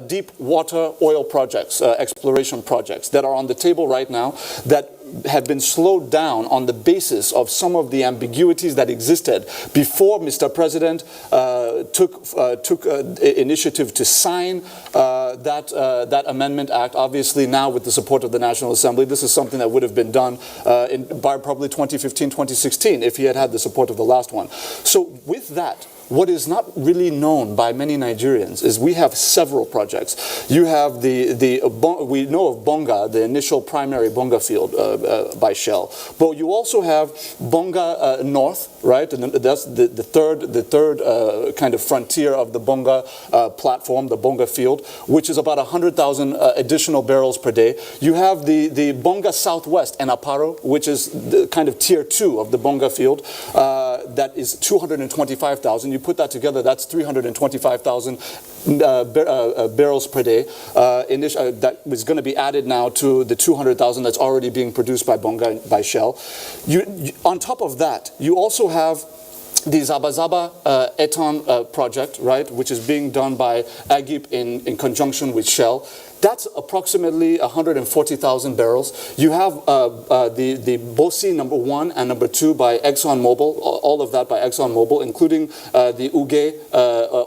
deep water oil projects, exploration projects that are on the table right now that have been slowed down on the basis of some of the ambiguities that existed before Mr. President took initiative to sign that Amendment Act. Obviously now with the support of the National Assembly, this is something that would have been done by probably 2015, 2016 if he had had the support of the last one. So with that, what is not really known by many Nigerians is we have several projects. You have we know of Bonga, the initial primary Bonga field by Shell, but you also have Bonga North, right? And that's the third kind of frontier of the Bonga platform, the Bonga field, which is about 100,000 additional barrels per day. You have the Bonga Southwest and Aparo, which is the kind of tier 2 of the Bonga field, that is 225,000. You put that together, that's 325,000 barrels per day. That is going to be added now to the 200,000 that's already being produced by Bonga and by Shell. On top of that, you also have the Zabazaba Eton project, right, which is being done by Agip in conjunction with Shell. That's approximately 140,000 barrels. You have the Bosi number 1 and number 2 by ExxonMobil, all of that by ExxonMobil, including the Uge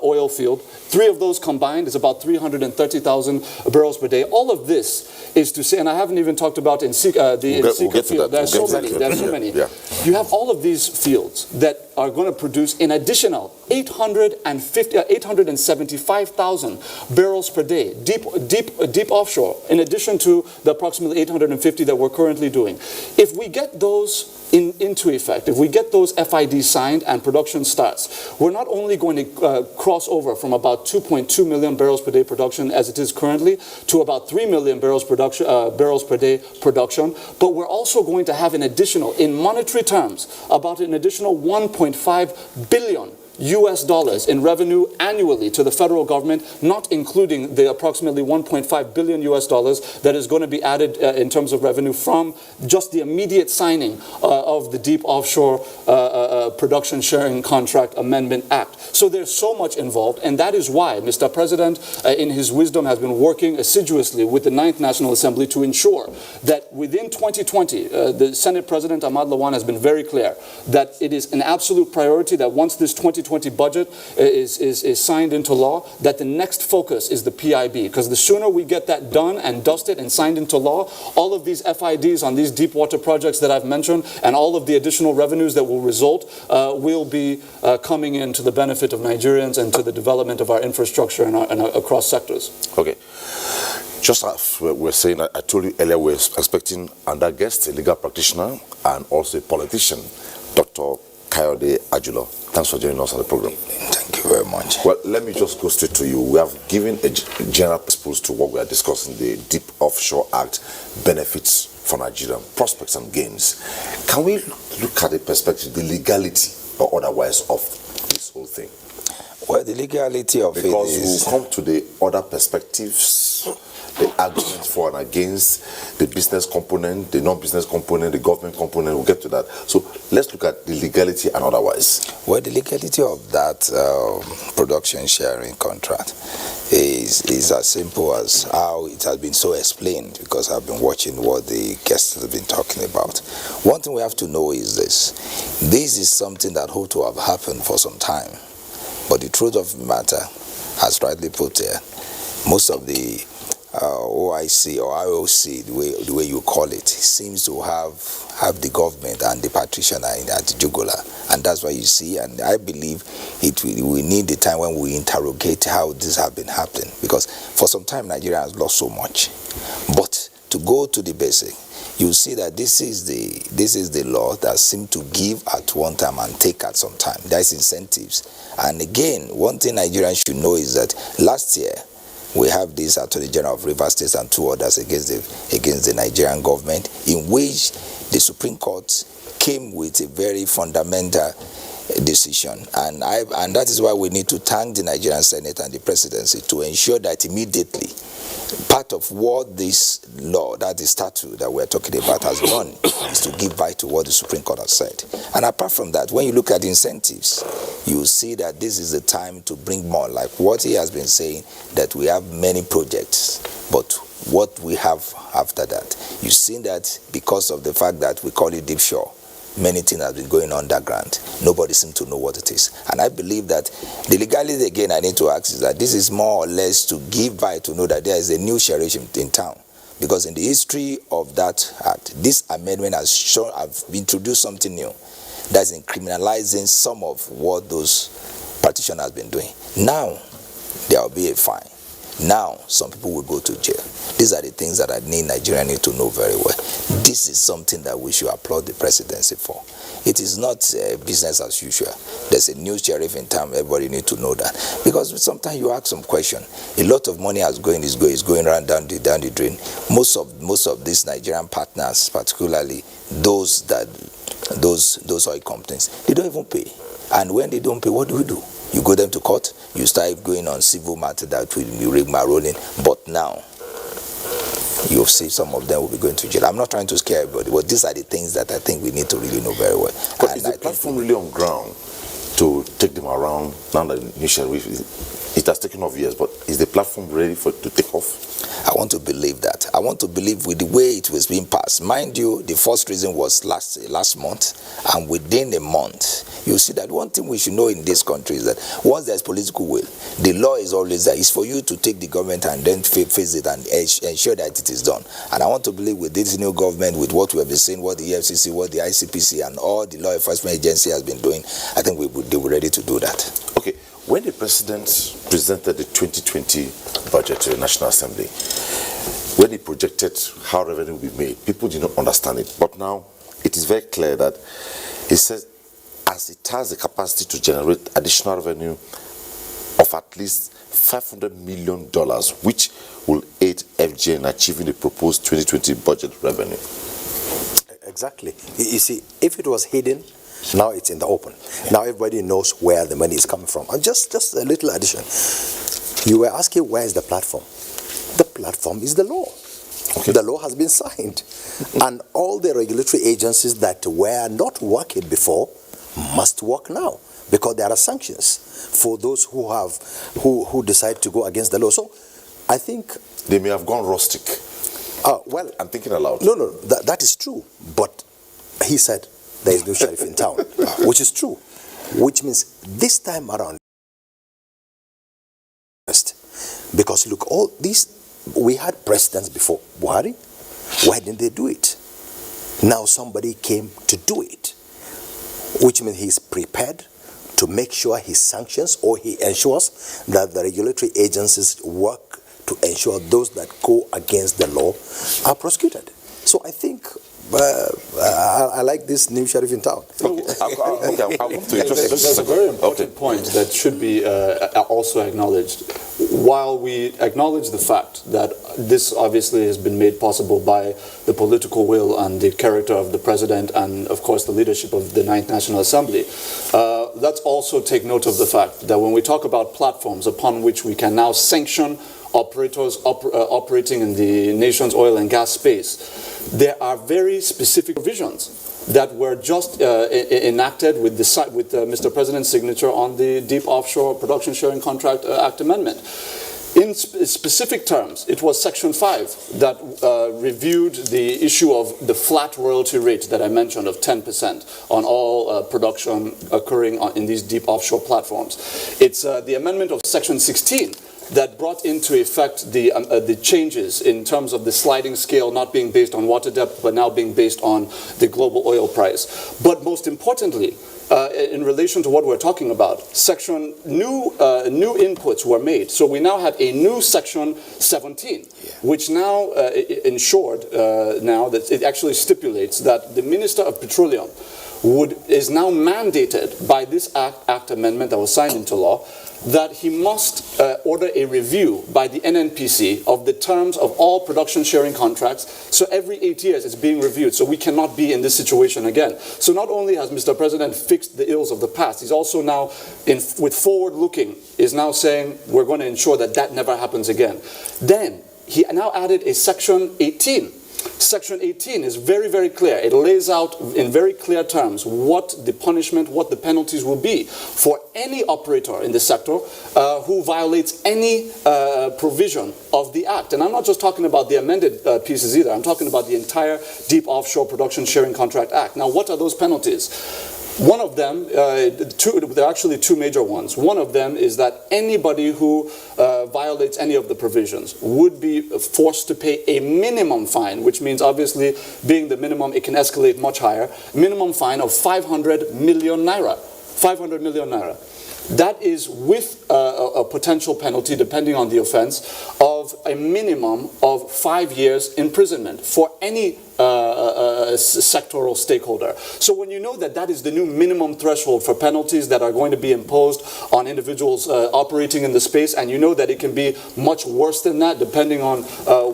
oil field. 3 of those combined is about 330,000 barrels per day. All of this is to say, and I haven't even talked about in Sika field. There are so many. Yeah. You have all of these fields that are going to produce an additional 875,000 barrels per day, deep offshore, in addition to the approximately 850 that we're currently doing. If we get those into effect, if we get those FIDs signed and production starts, we're not only going to cross over from about 2.2 million barrels per day production as it is currently to about 3 million barrels per day production, but we're also going to have an additional, in monetary terms, about an additional $1.5 billion in revenue annually to the federal government, not including the approximately $1.5 billion that is going to be added in terms of revenue from just the immediate signing of the Deep Offshore Production Sharing Contract Amendment Act. So there's so much involved, and that is why Mr. President, in his wisdom, has been working assiduously with the 9th National Assembly to ensure that within 2020, the Senate President Ahmad Lawan has been very clear that it is an absolute priority that once this 2020 budget is signed into law, that the next focus is the PIB, because the sooner we get that done and dusted and signed into law, all of these FIDs on these deep water projects that I've mentioned and all of the additional revenues that will result will be coming in to the benefit of Nigerians and to the development of our infrastructure and across sectors. Okay. Just as we're saying, I told you earlier, we're expecting another guest, a legal practitioner and also a politician, Dr. Kayode Ajulo. Thanks for joining us on the program. Thank you very much. Well, let me just go straight to you. We have given a general principles to what we are discussing, the Deep Offshore Act benefits for Nigeria, prospects and gains. Can we look at the perspective, the legality or otherwise of this whole thing? Well, the legality of it is... Because we'll come to the other perspectives, the arguments for and against, the business component, the non-business component, the government component. We'll get to that. So let's look at the legality and otherwise. Well, the legality of that production sharing contract is as simple as how it has been so explained, because I've been watching what the guests have been talking about. One thing we have to know is this is something that ought to have happened for some time, but the truth of the matter, as rightly put there, most of the OIC or IOC, the way you call it, seems to have the government and the practitioner at the jugular, and that's why you see. And I believe we need the time when we interrogate how this has been happening, because for some time Nigeria has lost so much. But to go to the basic, you see that this is the law that seems to give at one time and take at some time. That's incentives. And again, one thing Nigerians should know is that last year, we have this Attorney General of Rivers State and 2 others against the Nigerian government, in which the Supreme Court came with a very fundamental decision. And that is why we need to thank the Nigerian Senate and the presidency to ensure that immediately part of what this law, that the statute that we're talking about, has done is to give back to what the Supreme Court has said. And apart from that, when you look at the incentives, you see that this is the time to bring more, like what he has been saying, that we have many projects, but what we have after that, you've seen that because of the fact that we call it deep shore, many things have been going underground. Nobody seems to know what it is. And I believe that the legality, again, I need to ask is that this is more or less to give by to know that there is a new sheriff in town. Because in the history of that act, this amendment has introduced something new. That's in criminalizing some of what those practitioners have been doing. Now, there will be a fine. Now, some people will go to jail. These are the things that Nigeria need to know very well. This is something that we should applaud the presidency for. It is not business as usual. There's a new sheriff in town. Everybody need to know that. Because sometimes you ask some question. A lot of money is going around down the drain. Most of these Nigerian partners, particularly those oil companies, they don't even pay. And when they don't pay, what do? You go them to court, you start going on civil matter that will be rigmaroling. But now, you'll see some of them will be going to jail. I'm not trying to scare everybody, but these are the things that I think we need to really know very well. But and is the platform really on ground to take them around? Now that initially it has taken off years, but is the platform ready to take off? I want to believe that. I want to believe with the way it was being passed. Mind you, the first reason was last month, and within a month, you see that one thing we should know in this country is that once there's political will, the law is always there. It's for you to take the government and then face it and ensure that it is done. And I want to believe with this new government, with what we have been saying, what the FCC, what the ICPC, and all the law enforcement agency has been doing, I think they were ready to do that. Okay. When the president presented the 2020 budget to the National Assembly, when he projected how revenue will be made, people did not understand it. But now it is very clear that he says as it has the capacity to generate additional revenue of at least $500 million, which will aid FGN in achieving the proposed 2020 budget revenue. Exactly. You see, if it was hidden, now it's in the open. Now everybody knows where the money is coming from. And just a little addition. You were asking where is the platform? The platform is the law. Okay. The law has been signed. And all the regulatory agencies that were not working before must work now, because there are sanctions for those who decide to go against the law. So I think they may have gone rustic. Well, I'm thinking aloud. No, that is true. But he said there is no sheriff in town, which is true, which means this time around, because look, all these, we had presidents before Buhari. Why didn't they do it? Now somebody came to do it, which means he's prepared to make sure he sanctions or he ensures that the regulatory agencies work to ensure those that go against the law are prosecuted. So I think I like this new sheriff in town. Okay. I'll come to it. There's a very important point that should be also acknowledged. While we acknowledge the fact that this obviously has been made possible by the political will and the character of the president and, of course, the leadership of the Ninth National Assembly, let's also take note of the fact that when we talk about platforms upon which we can now sanction operators operating in the nation's oil and gas space, there are very specific provisions that were just enacted with Mr. President's signature on the Deep Offshore Production Sharing Contract Act Amendment. In specific terms, it was Section 5 that reviewed the issue of the flat royalty rate that I mentioned of 10% on all production occurring in these deep offshore platforms. It's the amendment of Section 16 that brought into effect the changes in terms of the sliding scale not being based on water depth but now being based on the global oil price. But most importantly, in relation to what we're talking about, new inputs were made. So we now have a new Section 17, which now ensured now that it actually stipulates that the Minister of Petroleum is now mandated by this act amendment that was signed into law that he must order a review by the NNPC of the terms of all production sharing contracts. So every 8 years it's being reviewed. So we cannot be in this situation again. So not only has Mr. President fixed the ills of the past, he's also now, with forward looking, is now saying we're going to ensure that that never happens again. Then he now added a Section 18. Section 18 is very, very clear. It lays out in very clear terms what the punishment, what the penalties will be for any operator in the sector who violates any provision of the Act. And I'm not just talking about the amended pieces either. I'm talking about the entire Deep Offshore Production Sharing Contract Act. Now, what are those penalties? One of them, there are actually two major ones. One of them is that anybody who violates any of the provisions would be forced to pay a minimum fine, which means obviously being the minimum, it can escalate much higher, minimum fine of 500 million naira. 500 million naira. That is with a potential penalty, depending on the offense, of a minimum of 5 years imprisonment for any sectoral stakeholder. So when you know that that is the new minimum threshold for penalties that are going to be imposed on individuals operating in the space, and you know that it can be much worse than that depending on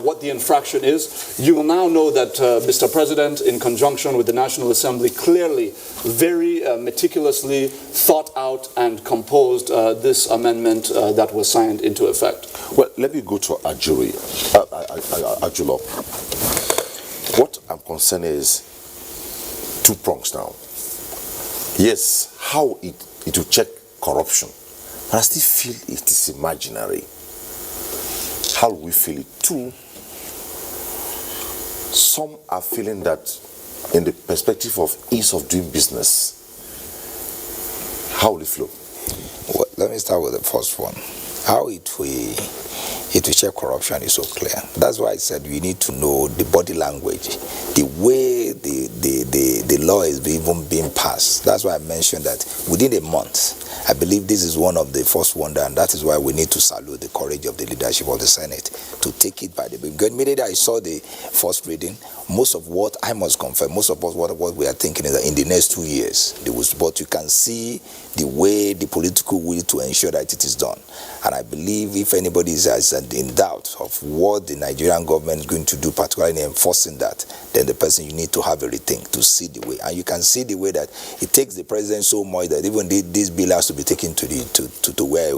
what the infraction is, you will now know that Mr. President, in conjunction with the National Assembly, clearly, very meticulously thought out and composed this amendment that was signed into effect. Well, let me go to Ajulo. What I'm concerned is two prongs now. Yes, how it will check corruption, but I still feel it is imaginary. How we feel it too. Some are feeling that in the perspective of ease of doing business, how will it flow? Well, let me start with the first one. How it will check corruption is so clear. That's why I said we need to know the body language, the way the law is even being passed. That's why I mentioned that within a month, I believe this is one of the first wonder, and that is why we need to salute the courage of the leadership of the Senate to take it by the book. Because immediately I saw the first reading, most of what I must confirm, most of what we are thinking is that in the next 2 years, but you can see the way, the political will to ensure that it is done. And I believe if anybody is in doubt of what the Nigerian government is going to do, particularly in enforcing that, then the person, you need to have a rethink to see the way. And you can see the way that it takes the president so much that even this bill has to be taken to where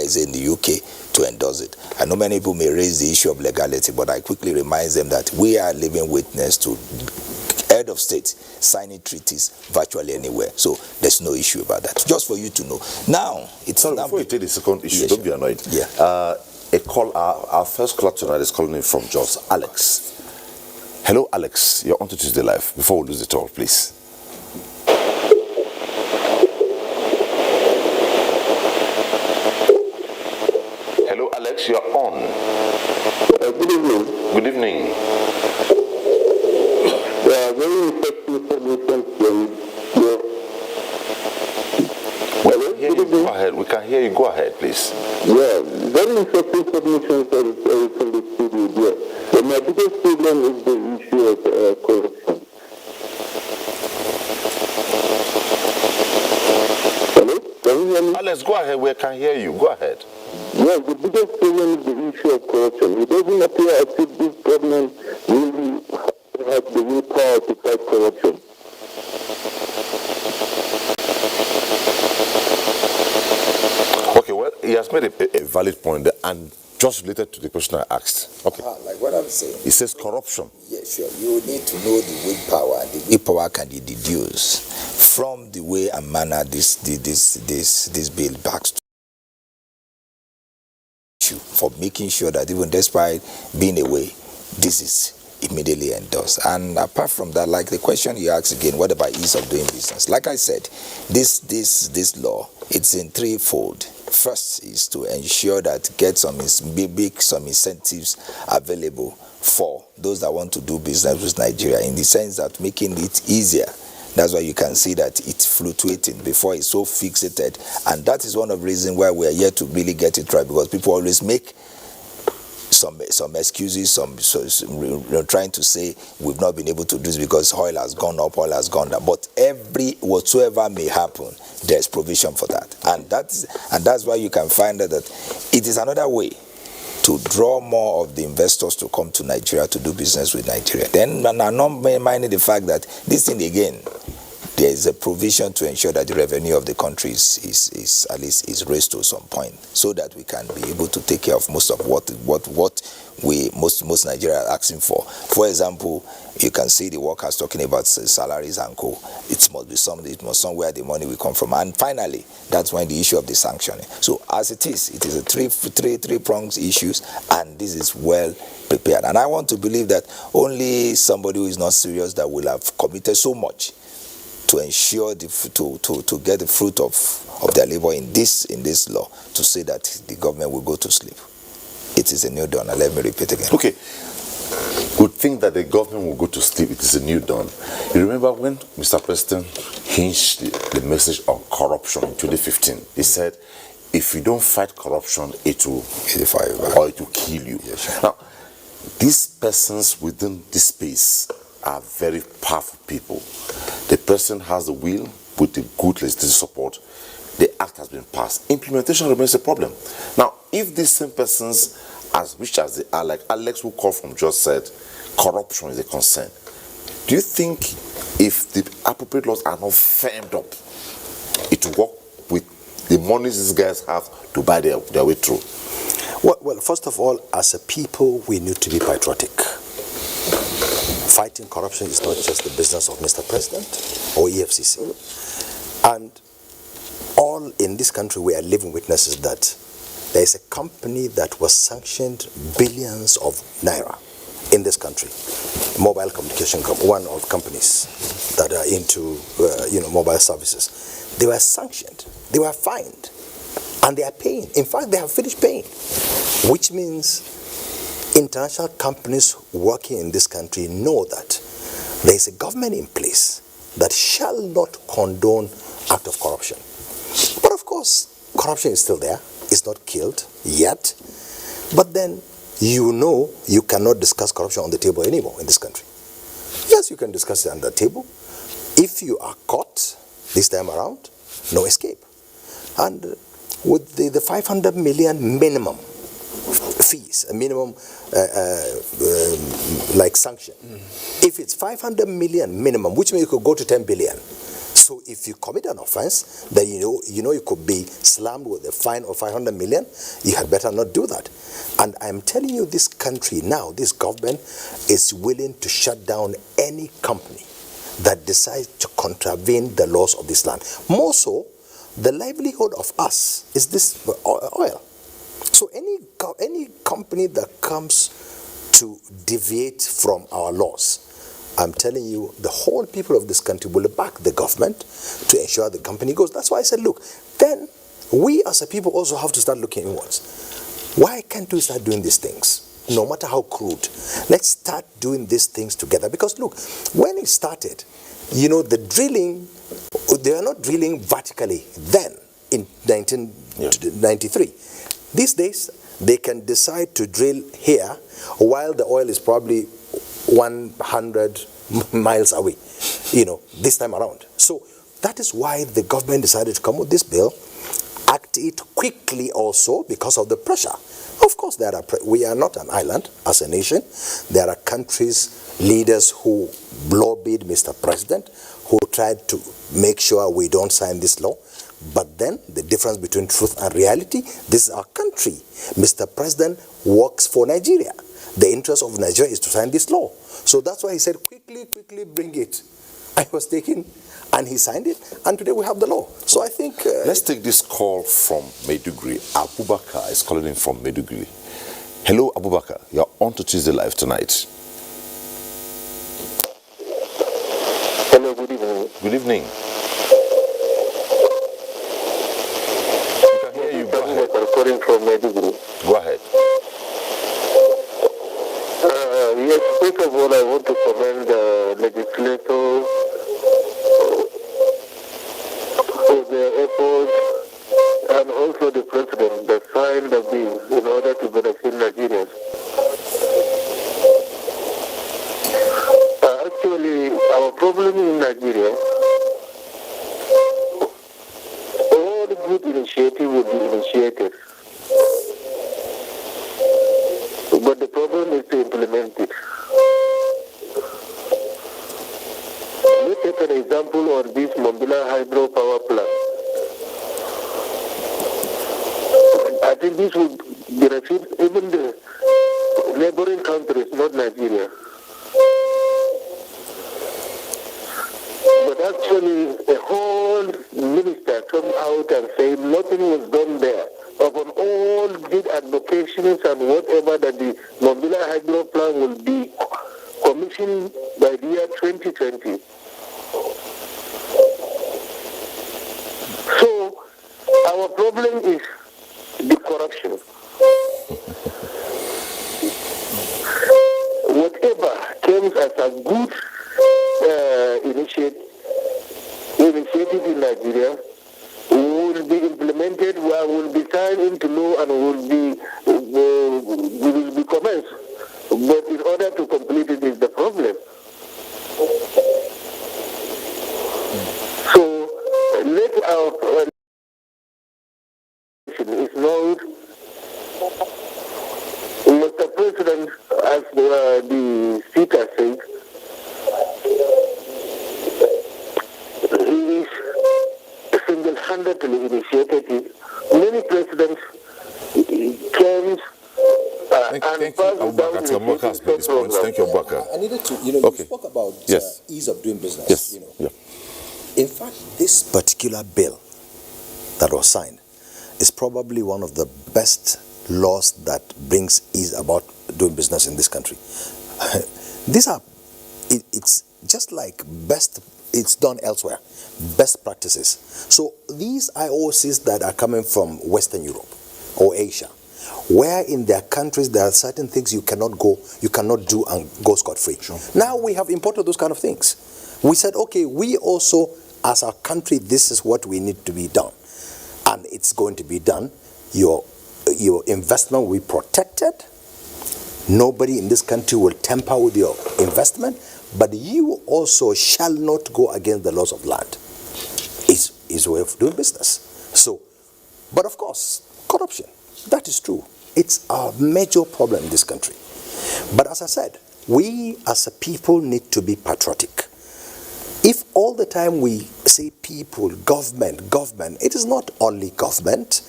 is it in the UK to endorse it. I know many people may raise the issue of legality, but I quickly remind them that we are living witness to head of state signing treaties virtually anywhere. So there's no issue about that. Just for you to know. Now, it's sorry, before you take the second issue, yeah, don't be annoyed. Yeah. Our first caller tonight is calling in from Jos, Alex. Hello, Alex. You're on to Tuesday Live. Before we lose the talk, please. Hello, Alex. You're on. Good evening. Good evening. Very interesting information from your... Well, go ahead. We can hear you. Go ahead, please. Yeah, very interesting information from the studio here. But my biggest problem is the issue of corruption. Hello? Can you hear me? Alex, go ahead. We can hear you. Go ahead. Yeah, the biggest problem is the issue of corruption. It doesn't appear as if this government really has the willpower to fight corruption. Okay, well, he has made a valid point there, and just related to the question I asked. Okay. Like what I'm saying. He says corruption. Yeah, sure. You need to know the willpower. The willpower can be deduced from the way and manner this bill backs to salute you for making sure that even despite being away, this is immediately endorsed. And apart from that, like the question you asked again, what about ease of doing business? Like I said, this law, it's in threefold. First is to ensure that get some incentives available for those that want to do business with Nigeria, in the sense that making it easier. That's why you can see that it's fluctuating before it's so fixated. And that is one of the reasons why we are yet to really get it right, because people always make some excuses, trying to say we've not been able to do this because oil has gone up, oil has gone down. But whatsoever may happen, there's provision for that, and that's why you can find that it is another way to draw more of the investors to come to Nigeria to do business with Nigeria. Then, I'm not minding the fact that this thing again, there is a provision to ensure that the revenue of the country is at least is raised to some point, so that we can be able to take care of most of what most Nigeria are asking for. For example, you can see the workers talking about salaries and co. It must somewhere the money will come from. And finally, that's when the issue of the sanctioning. So as it is a three prongs issues, and this is well prepared. And I want to believe that only somebody who is not serious that will have committed so much to ensure to get the fruit of their labor in this law, to say that the government will go to sleep. It is a new dawn. Let me repeat again. Okay. Good thing that the government will go to sleep. It is a new dawn. You remember when Mr. President hinged the message on corruption in 2015? He said, if you don't fight corruption, it will kill you. Yes, sure. Now, these persons within this space are very powerful people. The person has the will with the good legislative support. The act has been passed. Implementation remains a problem. Now, if these same persons, as rich as they are, like Alex who called from just said, corruption is a concern. Do you think if the appropriate laws are not firmed up, it will work with the monies these guys have to buy their way through? Well, first of all, as a people, we need to be patriotic. Fighting corruption is not just the business of Mr. President or EFCC. And all in this country, we are living witnesses that there is a company that was sanctioned billions of naira in this country, mobile communication company, one of companies that are into mobile services. They were sanctioned, they were fined, and they are paying. In fact, they have finished paying, which means international companies working in this country know that there is a government in place that shall not condone act of corruption. But of course, corruption is still there. It's not killed yet. But then, you cannot discuss corruption on the table anymore in this country. Yes, you can discuss it on the table. If you are caught this time around, no escape. And with the 500 million minimum fees, a minimum sanction. If it's 500 million minimum, which means you could go to 10 billion. So if you commit an offense, then you could be slammed with a fine of 500 million. You had better not do that. And I'm telling you, this country now, this government is willing to shut down any company that decides to contravene the laws of this land. More so, the livelihood of us is this oil. So any company that comes to deviate from our laws, I'm telling you, the whole people of this country will back the government to ensure the company goes. That's why I said, look, then we as a people also have to start looking inwards. Why can't we start doing these things? No matter how crude. Let's start doing these things together. Because look, when it started, the drilling, they were not drilling vertically then in 1993. These days, they can decide to drill here while the oil is probably 100 miles away, this time around. So that is why the government decided to come with this bill, act it quickly also because of the pressure. Of course, we are not an island as a nation. There are countries, leaders who lobbied Mr. President, who tried to make sure we don't sign this law. But then the difference between truth and reality, this is our country. Mr. President works for Nigeria. The interest of Nigeria is to sign this law. So that's why he said, quickly bring it. I was taken And he signed it, and today we have the law. So I think... let's take this call from Maiduguri. Abubakar is calling in from Maiduguri. Hello, Abubakar. You're on to Tuesday Live tonight. Hello, good evening. Good evening. We can hear you. Go ahead. I'm calling from Maiduguri. Go ahead. Yes, first of all, I want to commend the legislator for their efforts and also the president that signed the bill in order to benefit Nigerians. Actually, our problem in Nigeria, all the good initiatives will be initiated. But the problem is to implement it. Let's take an example on this Mambila hydropower plant. I think this would benefit even the neighboring countries, not Nigeria. But actually, the whole minister come out and say nothing was done there. Upon all good advocations and whatever that the Mambila hydro plant will be commissioned by the year 2020. So, our problem is the corruption. Whatever comes as a good initiative in Nigeria will be implemented, will be signed into law, and will be commenced. But in order to complete it is the problem. So let our is known, Mr. President, as the speaker said, he is single-handedly initiated it. Many presidents came Thank you, Abubakar. Thank you, Abubakar. I needed to, you spoke about yes. Ease of doing business. Yes. Yeah. In fact, this particular bill that was signed is probably one of the best laws that brings ease about doing business in this country. It's just like it's done elsewhere, best practices. So these IOCs that are coming from Western Europe or Asia, where in their countries there are certain things you cannot do and go scot-free. Sure. Now we have imported those kind of things. We said, okay, we also, as a country, this is what we need to be done. And it's going to be done. Your investment will be protected. Nobody in this country will tamper with your investment, but you also shall not go against the laws of land. Is a way of doing business. So, but of course, corruption, that is true. It's a major problem in this country. But as I said, we as a people need to be patriotic. If all the time we say people, government, it is not only government.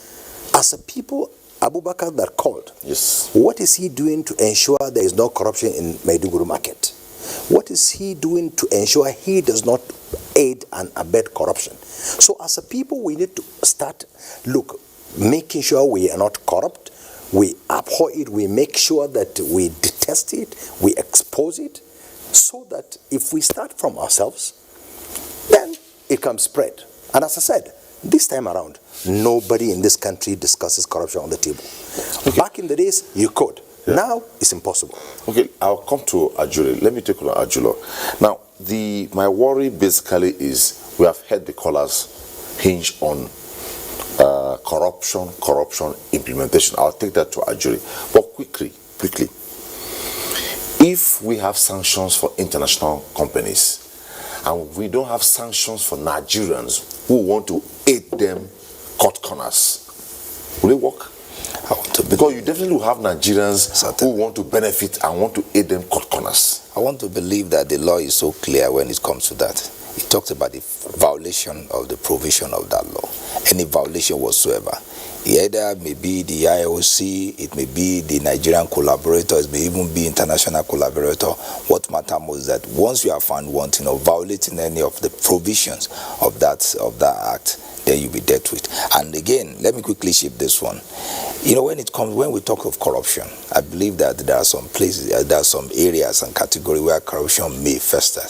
As a people, Abubakar that called, yes. What is he doing to ensure there is no corruption in Maiduguri market? What is he doing to ensure he does not aid and abet corruption? So as a people, we need to start, making sure we are not corrupt, we abhor it, we make sure that we detest it, we expose it, so that if we start from ourselves, then it can spread. And as I said, this time around, nobody in this country discusses corruption on the table. Okay. Back in the days, you could. Yeah. Now, it's impossible. Okay, I'll come to Ajule. Let me take on Ajulo. Now, my worry basically is we have heard the callers hinge on corruption, implementation. I'll take that to Ajule. But quickly, if we have sanctions for international companies and we don't have sanctions for Nigerians who want to aid them cut corners, will it work? Because you definitely will have Nigerians who want to benefit and want to aid them cut corners. I want to believe that the law is so clear when it comes to that. It talks about the violation of the provision of that law. Any violation whatsoever Either may be the IOC, it may be the Nigerian collaborators, it may even be international collaborator. What matters most is that once you are found wanting or violating any of the provisions of that act, then you'll be dealt with. And again, let me quickly shift this one. You know, when we talk of corruption, I believe that there are some places, there are some areas and categories where corruption may fester.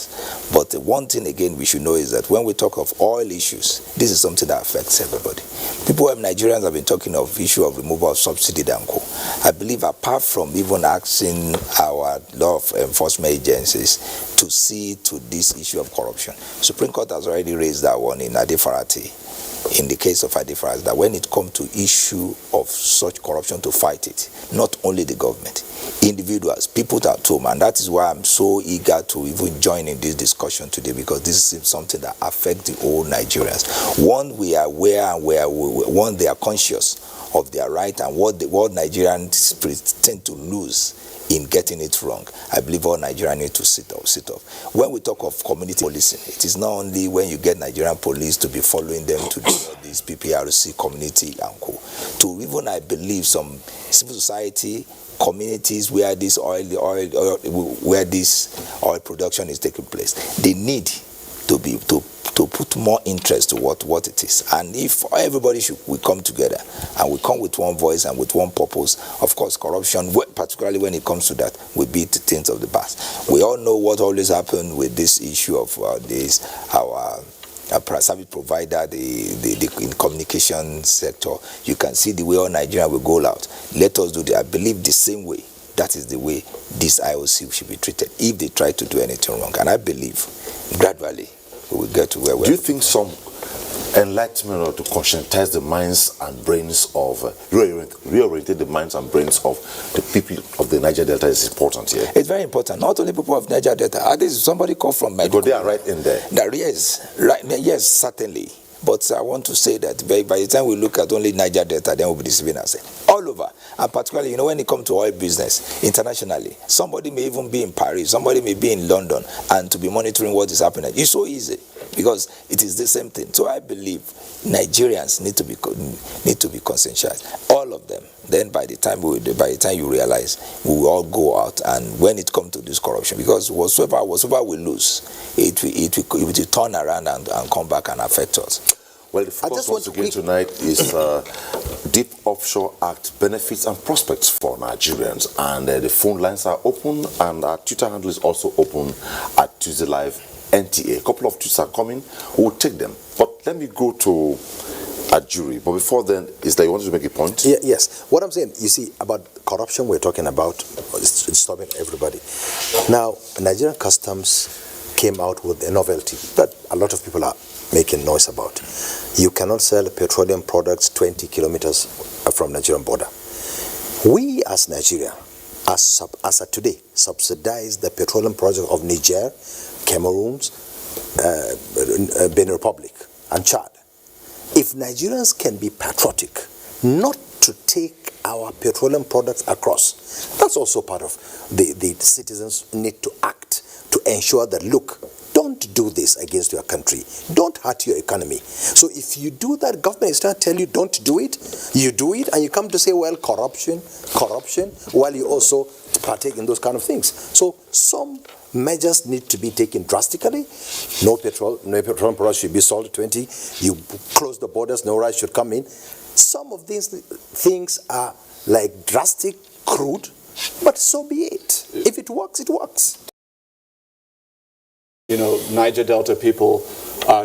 But the one thing again we should know is that when we talk of oil issues, this is something that affects everybody. Nigerians have been talking of issue of removal of subsidy and co. I believe apart from even asking our law enforcement agencies to see to this issue of corruption, Supreme Court has already raised that one in Adefarati. In the case of Adefarati, that when it comes to issue of such corruption, to fight it, not only the government, individuals, people at home, and that is why I'm so eager to even join in this discussion today, because this is something that affects the whole Nigerians. One, we are aware, and they are conscious of their right and what Nigerians tend to lose in getting it wrong. I believe all Nigerians need to sit up. When we talk of community policing, it is not only when you get Nigerian police to be following them to do this PPRC community and co. To even, I believe, some civil society communities where this oil production is taking place, they need to put more interest to what it is. And if everybody we come together and we come with one voice and with one purpose, of course corruption, particularly when it comes to that, will be the things of the past. We all know what always happened with this issue of our service provider, in communication sector. You can see the way all Nigeria will go out. Let us do that. I believe the same way. That is the way this IOC should be treated if they try to do anything wrong. And I believe gradually we will get to where we are. Do you think some enlightenment or to conscientize the minds and brains of, reorientate the minds and brains of the people of the Niger Delta is important here? It's very important. Not only people of Niger Delta. This somebody called from medical. But they are right in there. Yes, certainly. But I want to say that by the time we look at only Niger Delta, then we'll be deceiving ourselves. All over. And particularly, when it comes to oil business, internationally, somebody may even be in Paris, somebody may be in London, and to be monitoring what is happening. It's so easy, because it is the same thing. So I believe Nigerians need to be conscientized. All of them. Then by the time you realize, we will all go out, and when it comes to this corruption, because whatsoever we lose, it will turn around and come back and affect us. Well, the focus once again tonight is Deep Offshore Act benefits and prospects for Nigerians, and the phone lines are open, and our Twitter handle is also open at Tuesday Live NTA. A couple of tweets are coming. We'll take them. But let me go to a jury. But before then, is that you wanted to make a point? Yes. What I'm saying, you see, about corruption, we're talking about disturbing everybody. Now, Nigerian Customs came out with a novelty that a lot of people are making noise about. You cannot sell petroleum products 20 kilometers from Nigerian border. We as Nigeria, as of today, subsidize the petroleum project of Niger, Cameroon, Benin Republic, and Chad. If Nigerians can be patriotic, not to take our petroleum products across, that's also part of the citizens need to act to ensure that, look, don't do this against your country. Don't hurt your economy. So if you do that, government is trying to tell you don't do it. You do it, and you come to say, well, corruption, while you also partake in those kind of things. So some measures need to be taken drastically. No petroleum products should be sold 20. You close the borders, no rice should come in. Some of these things are like drastic, crude, but so be it. If it works, it works. Niger Delta people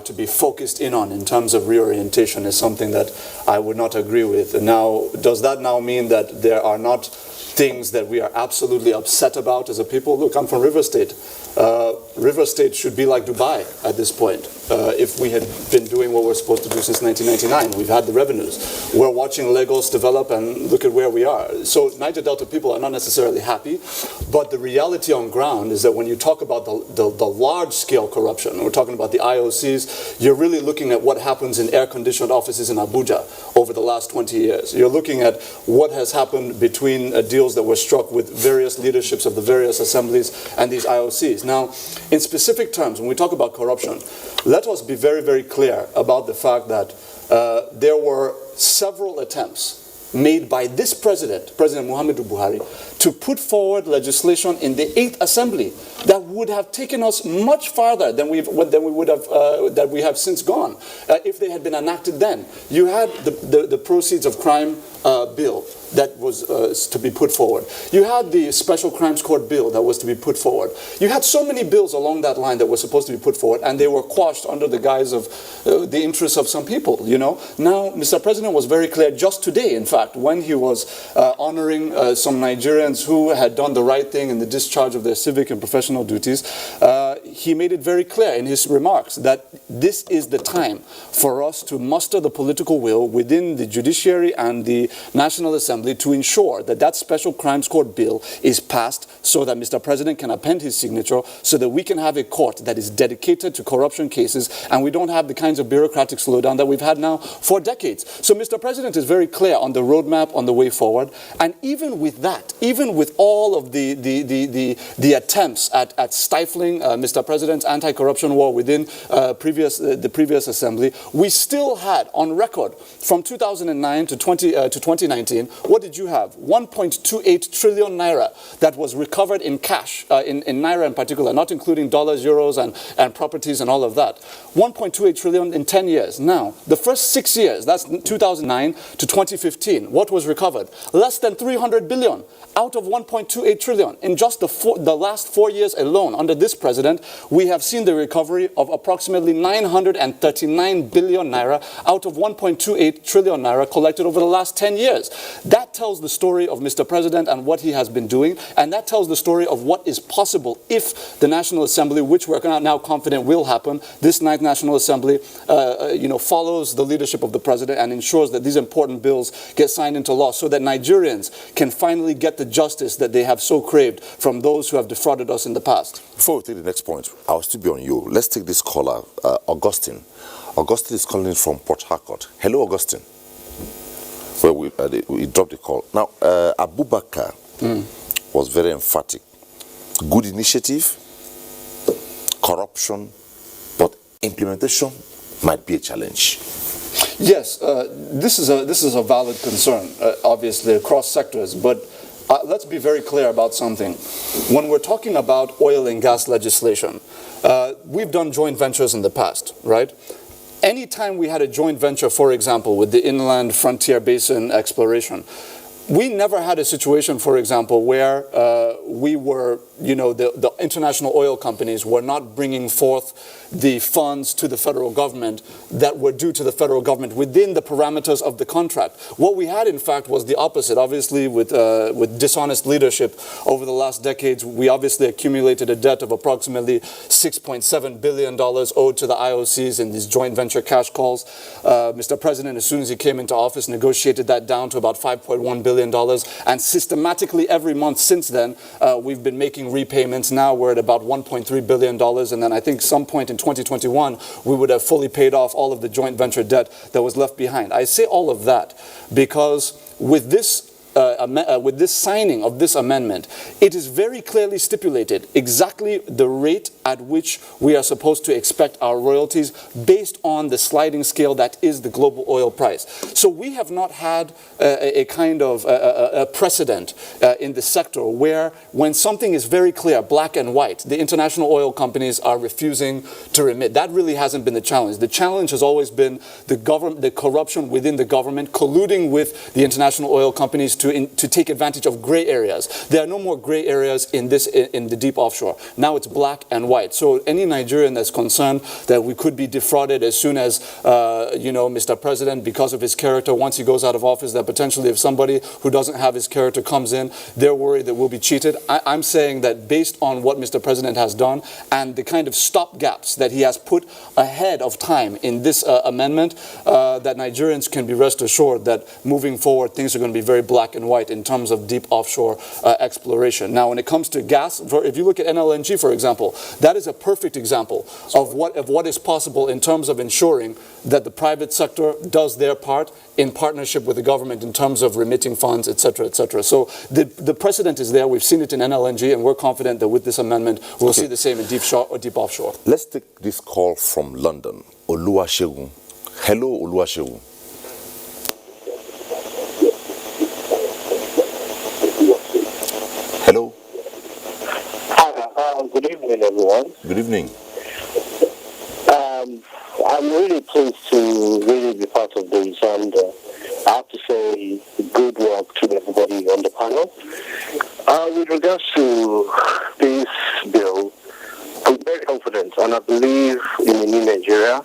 to be focused in terms of reorientation is something that I would not agree with. And now, does that now mean that there are not things that we are absolutely upset about as a people? Look, I'm from River State. River State should be like Dubai at this point. If we had been doing what we're supposed to do since 1999, we've had the revenues. We're watching Lagos develop, and look at where we are. So Niger Delta people are not necessarily happy, but the reality on ground is that when you talk about the large-scale corruption, we're talking about the IOCs, you're really looking at what happens in air-conditioned offices in Abuja over the last 20 years. You're looking at what has happened between deals that were struck with various leaderships of the various assemblies and these IOCs. Now, in specific terms, when we talk about corruption, let us be very, very clear about the fact that there were several attempts made by this President Muhammadu Buhari, to put forward legislation in the 8th Assembly that would have taken us much farther than we have since gone if they had been enacted then. You had the proceeds of crime bill that was to be put forward. You had the Special Crimes Court bill that was to be put forward. You had so many bills along that line that were supposed to be put forward, and they were quashed under the guise of the interests of some people, you know. Now, Mr. President was very clear just today, in fact, when he was honoring some Nigerians who had done the right thing in the discharge of their civic and professional duties. He made it very clear in his remarks that this is the time for us to muster the political will within the judiciary and the National Assembly to ensure that that Special Crimes Court bill is passed so that Mr. President can append his signature, so that we can have a court that is dedicated to corruption cases and we don't have the kinds of bureaucratic slowdown that we've had now for decades. So Mr. President is very clear on the roadmap, on the way forward, and even with that, even with all of the attempts at stifling Mr. President's anti-corruption war within the previous assembly, we still had on record from 2009 to 2019, what did you have? 1.28 trillion naira that was recovered in cash, in naira in particular, not including dollars, euros, and properties and all of that. 1.28 trillion in 10 years. Now, the first 6 years, that's 2009 to 2015, what was recovered? Less than 300 billion out of 1.28 trillion. In just the last 4 years alone, under this president, we have seen the recovery of approximately 939 billion naira out of 1.28 trillion naira collected over the last 10 years. That tells the story of Mr. President and what he has been doing, and that tells the story of what is possible if the National Assembly, which we're now confident will happen, this 9th National Assembly, follows the leadership of the president and ensures that these important bills get signed into law so that Nigerians can finally get the justice that they have so craved from those who have defrauded us in the past. Before we take the next point, I'll still be on you. Let's take this caller, Augustine. Augustine is calling from Port Harcourt. Hello, Augustine. Well, we dropped the call. Now, Abubakar was very emphatic. Good initiative, corruption, but implementation might be a challenge. Yes, this is a valid concern, obviously, across sectors, but let's be very clear about something. When we're talking about oil and gas legislation, we've done joint ventures in the past, right? Anytime we had a joint venture, for example, with the Inland Frontier Basin exploration, we never had a situation, for example, where we were, the international oil companies were not bringing forth the funds to the federal government that were due to the federal government within the parameters of the contract. What we had, in fact, was the opposite. Obviously, with dishonest leadership over the last decades, we obviously accumulated a debt of approximately $6.7 billion owed to the IOCs in these joint venture cash calls. Mr. President, as soon as he came into office, negotiated that down to about $5.1 billion. And systematically every month since then, we've been making repayments. Now we're at about $1.3 billion. And then I think some point in 2021, we would have fully paid off all of the joint venture debt that was left behind. I say all of that because with this signing of this amendment, it is very clearly stipulated exactly the rate at which we are supposed to expect our royalties based on the sliding scale that is the global oil price. So we have not had a kind of a precedent in the sector where when something is very clear, black and white, the international oil companies are refusing to remit. That really hasn't been the challenge. The challenge has always been the corruption within the government colluding with the international oil companies to take advantage of gray areas. There are no more gray areas in the deep offshore. Now it's black and white. So any Nigerian that's concerned that we could be defrauded as soon as Mr. President, because of his character, once he goes out of office, that potentially if somebody who doesn't have his character comes in, they're worried that we'll be cheated. I'm saying that based on what Mr. President has done and the kind of stopgaps that he has put ahead of time in this amendment, that Nigerians can be rest assured that moving forward things are going to be very black and white in terms of deep offshore exploration. Now, when it comes to gas, if you look at NLNG, for example, that is a perfect example of what is possible in terms of ensuring that the private sector does their part in partnership with the government in terms of remitting funds, etc., etc. So the precedent is there. We've seen it in NLNG, and we're confident that with this amendment, we'll see the same in deep offshore. Let's take this call from London. Oluwasegun. Hello, Oluwaseun. Hello. Hi, good evening, everyone. Good evening. I'm really pleased to really be part of this, and I have to say good work to everybody on the panel. With regards to this bill, I'm very confident, and I believe in a new Nigeria,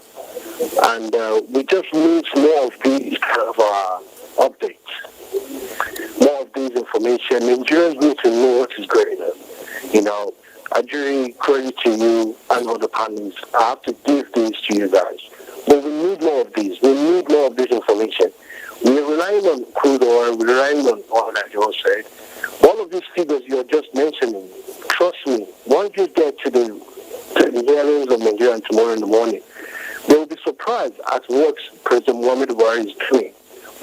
and we just need more of these kind of updates, more of these information. Nigerians need to know what is going on. You know, I during credit to you and other panels. I have to give this to you guys. But we need more of these. We need more of this information. We're relying on crude oil. We're relying on oil, as you all said. All of these figures you're just mentioning, trust me, once you get to the hearings of Nigeria tomorrow in the morning, they will be surprised at what President Muhammadu Buhari is doing.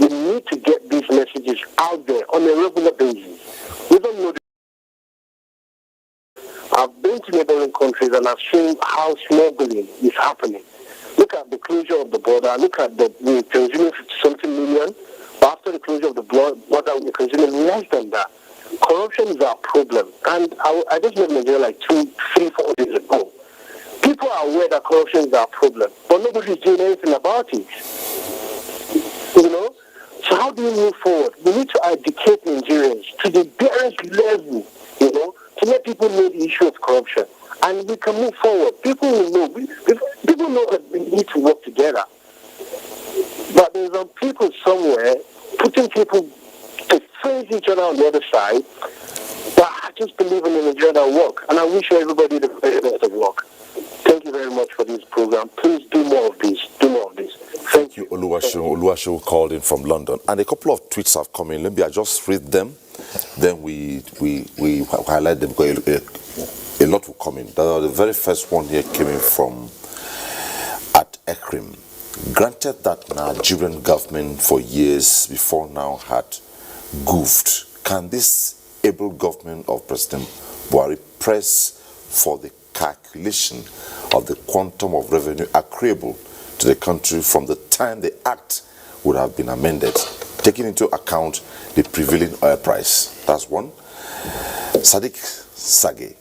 We need to get these messages out there on a regular basis. We don't know. I've been to neighboring countries and I've seen how smuggling is happening. Look at the closure of the border. Look at we're consuming 50-something million. But after the closure of the border, we're consuming less than that. Corruption is our problem. And I just met Nigeria like 2, 3, 4 days ago. People are aware that corruption is our problem, but nobody's doing anything about it. You know? So how do we move forward? We need to educate Nigerians to the barest level, you know, to let people know the issue of corruption. And we can move forward. People will know. People know that we need to work together. But there's some people somewhere putting people to face each other on the other side. But I just believe in the Nigeria that work. And I wish everybody the very best of luck. Thank you very much for this program. Please do more of this. Do more of this. Thank you, Oluwaseun. Oluwaseun called in from London. And a couple of tweets have come in. Maybe I just read them. Then we highlight them because a lot will come in. The very first one here came in from at Ekrim. Granted that Nigerian government for years before now had goofed, can this able government of President Buhari press for the calculation of the quantum of revenue accruable to the country from the time the act would have been amended, taking into account the prevailing oil price? That's one. Sadiq Sage,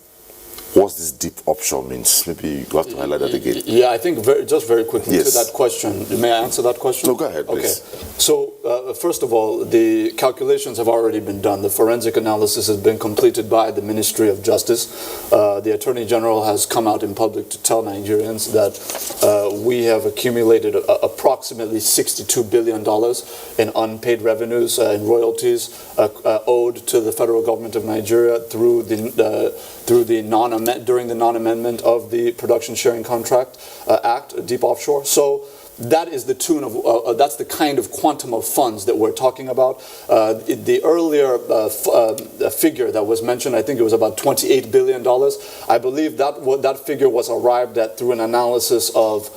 what's this deep offshore means? Maybe you have to highlight that again. Yeah, I think just very quickly to that question. May I answer that question? No, go ahead, please. Okay. So, first of all, the calculations have already been done. The forensic analysis has been completed by the Ministry of Justice. The Attorney General has come out in public to tell Nigerians that we have accumulated approximately $62 billion in unpaid revenues and royalties owed to the federal government of Nigeria through the non-amendment of the Production Sharing Contract Act, Deep Offshore. So that is the tune of, that's the kind of quantum of funds that we're talking about. The earlier figure that was mentioned, I think it was about $28 billion. I believe that figure was arrived at through an analysis of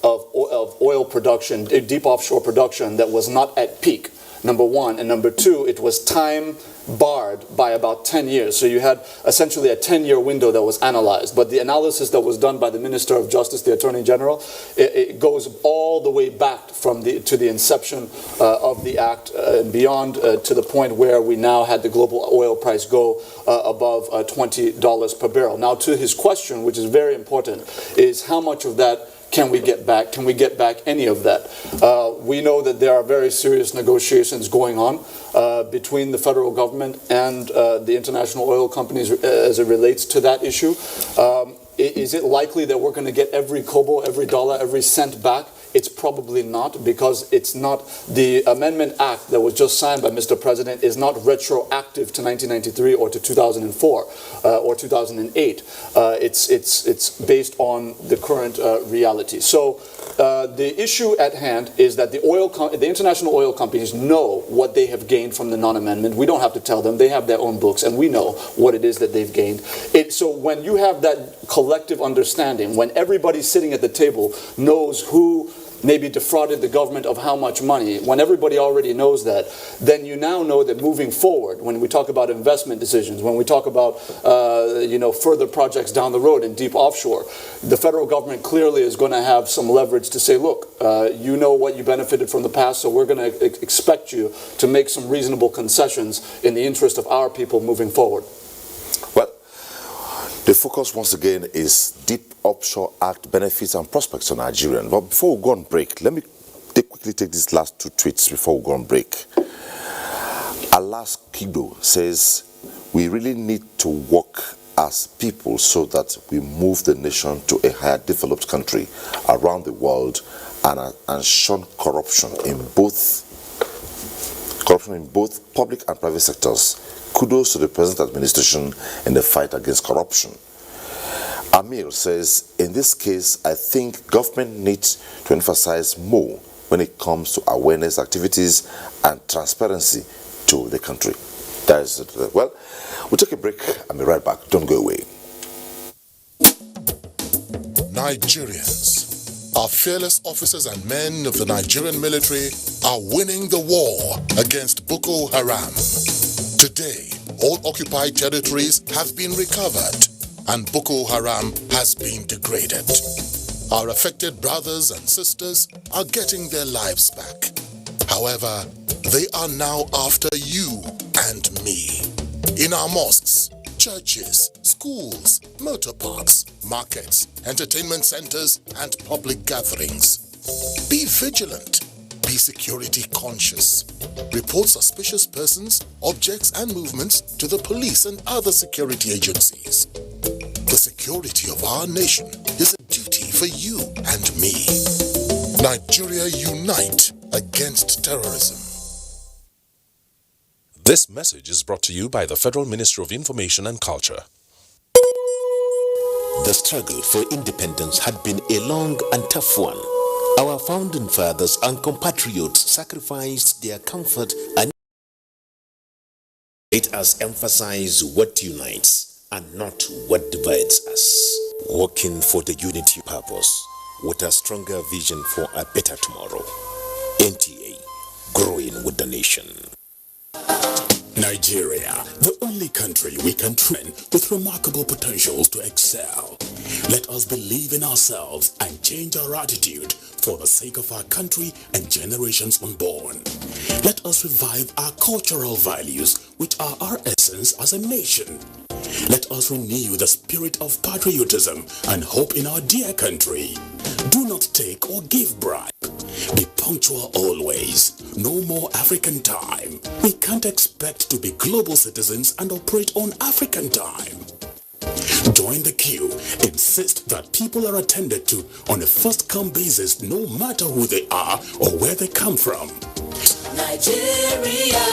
oil production, deep offshore production that was not at peak, number one. And number two, it was time barred by about 10 years. So you had essentially a 10-year window that was analyzed. But the analysis that was done by the Minister of Justice, the Attorney General, it goes all the way back to the inception of the act and beyond to the point where we now had the global oil price go above $20 per barrel. Now, to his question, which is very important, is how much of that can we get back? Can we get back any of that? We know that there are very serious negotiations going on between the federal government and the international oil companies as it relates to that issue. Is it likely that we're going to get every kobo, every dollar, every cent back? It's probably not, because it's not, the Amendment Act that was just signed by Mr. President is not retroactive to 1993 or to 2004 or 2008. It's based on the current reality. So the issue at hand is that the international oil companies know what they have gained from the non-amendment. We don't have to tell them. They have their own books, and we know what it is that they've gained. So when you have that collective understanding, when everybody sitting at the table knows who maybe defrauded the government of how much money, when everybody already knows that, then you now know that moving forward, when we talk about investment decisions, when we talk about further projects down the road in deep offshore, the federal government clearly is going to have some leverage to say, look, you know what you benefited from the past, so we're going to expect you to make some reasonable concessions in the interest of our people moving forward. Well, the focus once again is Deep Offshore Act benefits and prospects on Nigerian. But before we go on break, let me quickly take these last two tweets before we go on break. Alas Kido says, we really need to work as people so that we move the nation to a higher developed country around the world and shun corruption in both public and private sectors. Kudos to the present administration in the fight against corruption. Amir says, in this case, I think government needs to emphasize more when it comes to awareness activities and transparency to the country. That is it. Well, we'll take a break. I'll be right back. Don't go away. Nigerians, our fearless officers and men of the Nigerian military are winning the war against Boko Haram. Today, all occupied territories have been recovered and Boko Haram has been degraded. Our affected brothers and sisters are getting their lives back. However, they are now after you and me. In our mosques, churches, schools, motor parks, markets, entertainment centers, and public gatherings. Be vigilant. Be security conscious. Report suspicious persons, objects, and movements to the police and other security agencies. The security of our nation is a duty for you and me. Nigeria, unite against terrorism. This message is brought to you by the Federal Ministry of Information and Culture. The struggle for independence had been a long and tough one. Our founding fathers and compatriots sacrificed their comfort and let us emphasize what unites and not what divides us. Working for the unity purpose with a stronger vision for a better tomorrow. NTA, growing with the nation. Nigeria, the only country we can train with remarkable potentials to excel. Let us believe in ourselves and change our attitude for the sake of our country and generations unborn. Let us revive our cultural values, which are our essence as a nation. Let us renew the spirit of patriotism and hope in our dear country. Do not take or give bribe. Be punctual always. No more African time. We can't expect to be global citizens and operate on African time. Join the queue. Insist that people are attended to on a first-come basis, no matter who they are or where they come from. Nigeria,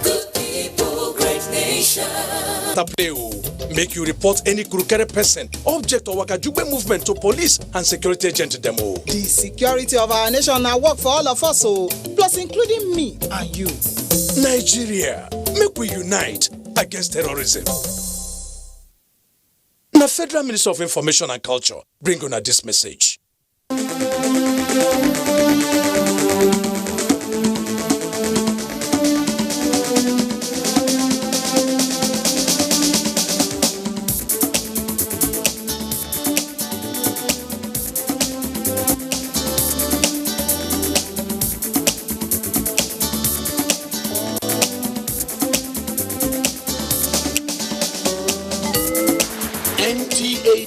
good people, great nation. Make you report any crooked person, object or wakajube movement to police and security agent demo. The security of our nation now work for all of us, plus including me and you. Nigeria, make we unite against terrorism. The Federal Ministry of Information and Culture bring on this message.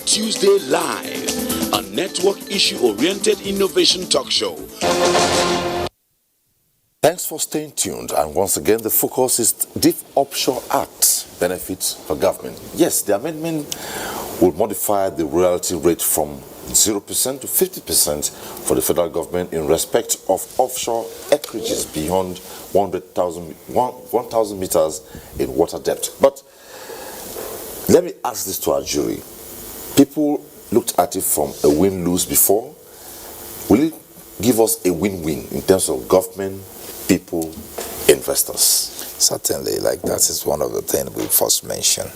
Tuesday Live, a network issue-oriented innovation talk show. Thanks for staying tuned. And once again, the focus is Deep Offshore Act benefits for government. Yes, the amendment will modify the royalty rate from 0% to 50% for the federal government in respect of offshore acreages beyond 1,000 meters in water depth. But let me ask this to our jury. People looked at it from a win-lose before. Will it give us a win-win in terms of government, people, investors? Certainly, like that is one of the things we first mentioned.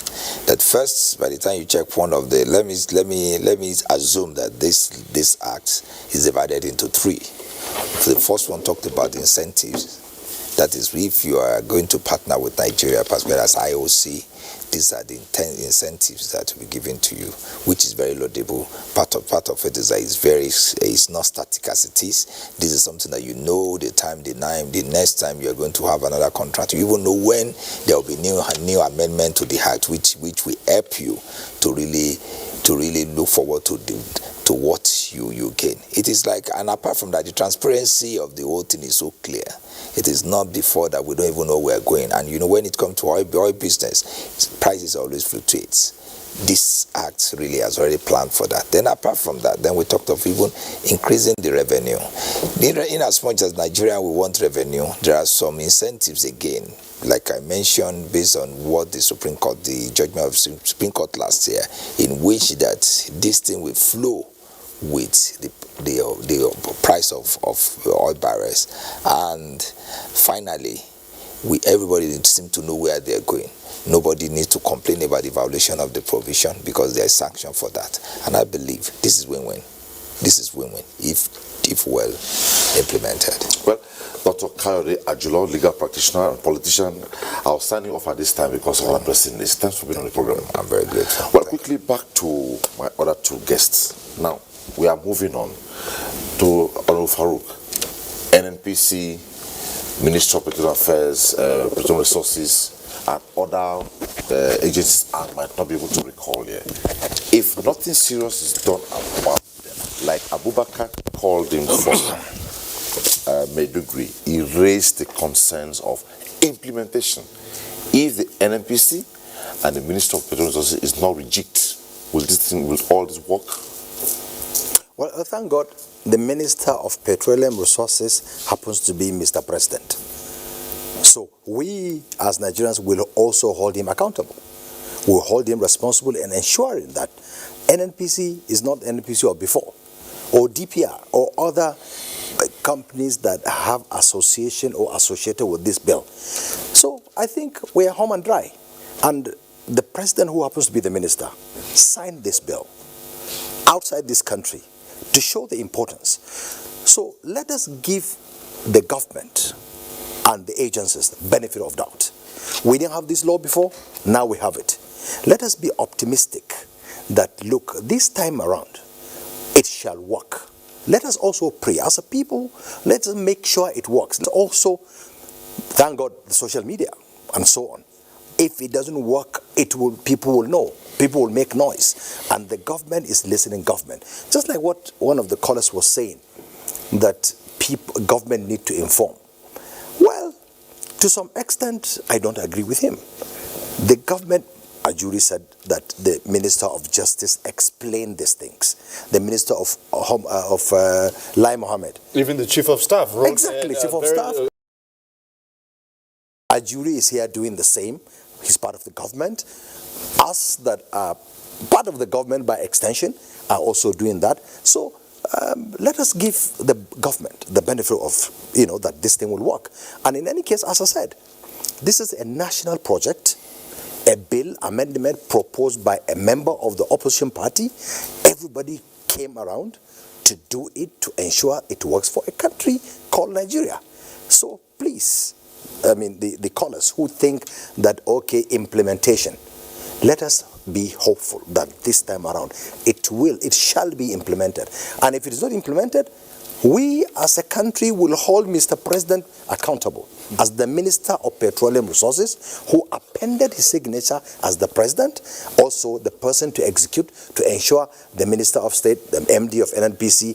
That first, by the time you check one of the, let me assume that this act is divided into three. So the first one talked about incentives. That is, if you are going to partner with Nigeria, as well as IOC, these are the incentives that will be given to you, which is very laudable. Part of it is that it's not static as it is. This is something that you know the next time you are going to have another contract. You even know when there will be new amendment to the act, which will help you to really look forward to what you gain. It is like, and apart from that, the transparency of the whole thing is so clear. It is not before that we don't even know where we're going. And you know, when it comes to oil business, prices always fluctuates. This act really has already planned for that. Then apart from that, then we talked of even increasing the revenue. In as much as Nigeria will want revenue, there are some incentives again. Like I mentioned, based on what the Supreme Court, the judgment of Supreme Court last year, in which that this thing will flow with the price of oil barrels. And finally, everybody seems to know where they're going. Nobody needs to complain about the violation of the provision because there is sanction for that. And I believe this is win-win. This is win-win if well implemented. Well, Dr. Kayode Ajulo, legal practitioner and politician, I'll sign you off at this time because of our pressing list. Thanks for being on the program. I'm very grateful. Well, quickly back to my other two guests. Now, we are moving on to Honorable Farouk, NNPC, Ministry of Petroleum Affairs, Petroleum Resources, and other agencies I might not be able to recall here. If nothing serious is done about them, like Abubakar called him from Maiduguri, he raised the concerns of implementation. If the NNPC and the Ministry of Petroleum Resources is not reject, will all this work? Well, thank God, the Minister of Petroleum Resources happens to be Mr. President. So we, as Nigerians, will also hold him accountable. We'll hold him responsible in ensuring that NNPC is not NNPC of before, or DPR, or other companies that have association or associated with this bill. So I think we are home and dry. And the President, who happens to be the Minister, signed this bill outside this country to show the importance. So let us give the government and the agencies the benefit of doubt. We didn't have this law before, now we have it. Let us be optimistic that, look, this time around, it shall work. Let us also pray as a people, let us make sure it works. Also, thank God, the social media and so on. If it doesn't work, people will know. People will make noise. And the government is listening government. Just like what one of the callers was saying, that government need to inform. Well, to some extent, I don't agree with him. The government, Ajuri said that the Minister of Justice explained these things. The Minister of Lai Mohammed. Even the Chief of Staff wrote. Exactly, Chief of Staff. Ajuri is here doing the same. He's part of the government. Us that are part of the government by extension are also doing that. So let us give the government the benefit of, that this thing will work. And in any case, as I said, this is a national project, a bill amendment proposed by a member of the opposition party. Everybody came around to do it, to ensure it works for a country called Nigeria. So please, the callers who think that, okay, implementation, let us be hopeful that this time around it shall be implemented. And if it is not implemented, we as a country will hold Mr. President accountable as the Minister of Petroleum Resources, who appended his signature as the President, also the person to execute, to ensure the Minister of State, the MD of NNPC,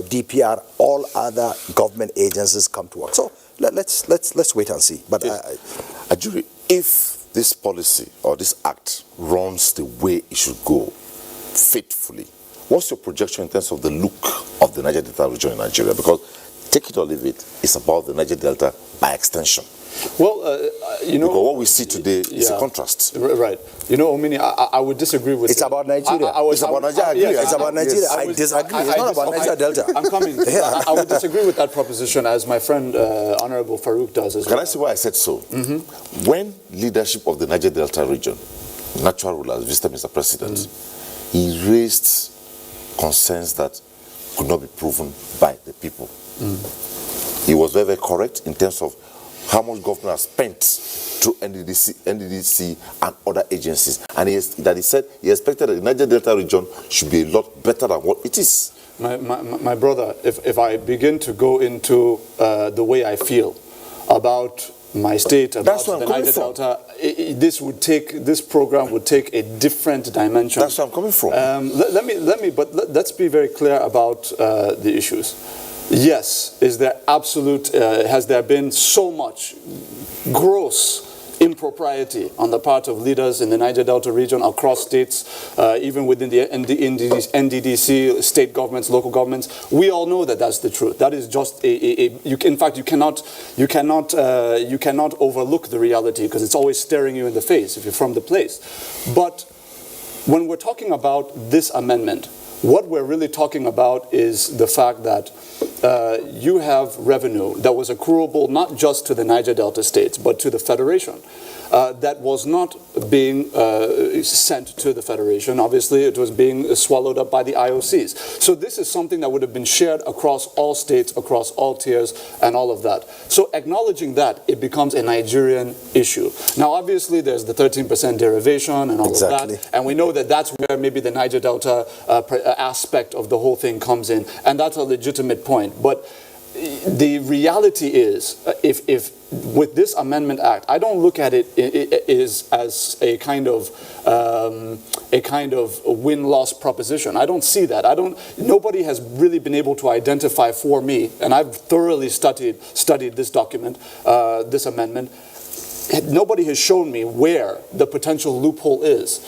DPR, all other government agencies come to work. So let's wait and see. But Ajuri, if this policy or this act runs the way it should go, faithfully, what's your projection in terms of the look of the Niger Delta region in Nigeria? Because take it or leave it, it's about the Niger Delta by extension. Well, because what we see today is a contrast. Right. You know, Omini, I would disagree with. It's about Nigeria. It's about Nigeria. It's about Nigeria. I disagree. It's not about Nigeria Delta. I'm coming. Yeah. I would disagree with that proposition, as my friend Honorable Farouk does as well. Can I say why I said so? When leadership of the Niger Delta region, natural rulers, visited Mr. President, he raised concerns that could not be proven by the people. He was very, very correct in terms of how much government has spent through NDDC and other agencies. And he said he expected that the Niger Delta region should be a lot better than what it is. My brother, if I begin to go into the way I feel about my state, about the Niger Delta, this program would take a different dimension. That's where I'm coming from. Let's be very clear about the issues. Yes, has there been so much gross impropriety on the part of leaders in the Niger Delta region, across states, even within the NDDC, state governments, local governments? We all know that that's the truth. That is just in fact, you cannot overlook the reality, because it's always staring you in the face if you're from the place. But when we're talking about this amendment, what we're really talking about is the fact that you have revenue that was accruable not just to the Niger Delta states, but to the Federation. That was not being sent to the Federation. Obviously, it was being swallowed up by the IOCs. So this is something that would have been shared across all states, across all tiers, and all of that. So acknowledging that, it becomes a Nigerian issue. Now, obviously, there's the 13% derivation and all of that. And we know that that's where maybe the Niger Delta aspect of the whole thing comes in. And that's a legitimate point. But the reality is, if with this Amendment Act, I don't look at it as a kind of win-loss proposition. I don't see that. Nobody has really been able to identify for me, and I've thoroughly studied this document, this amendment. Nobody has shown me where the potential loophole is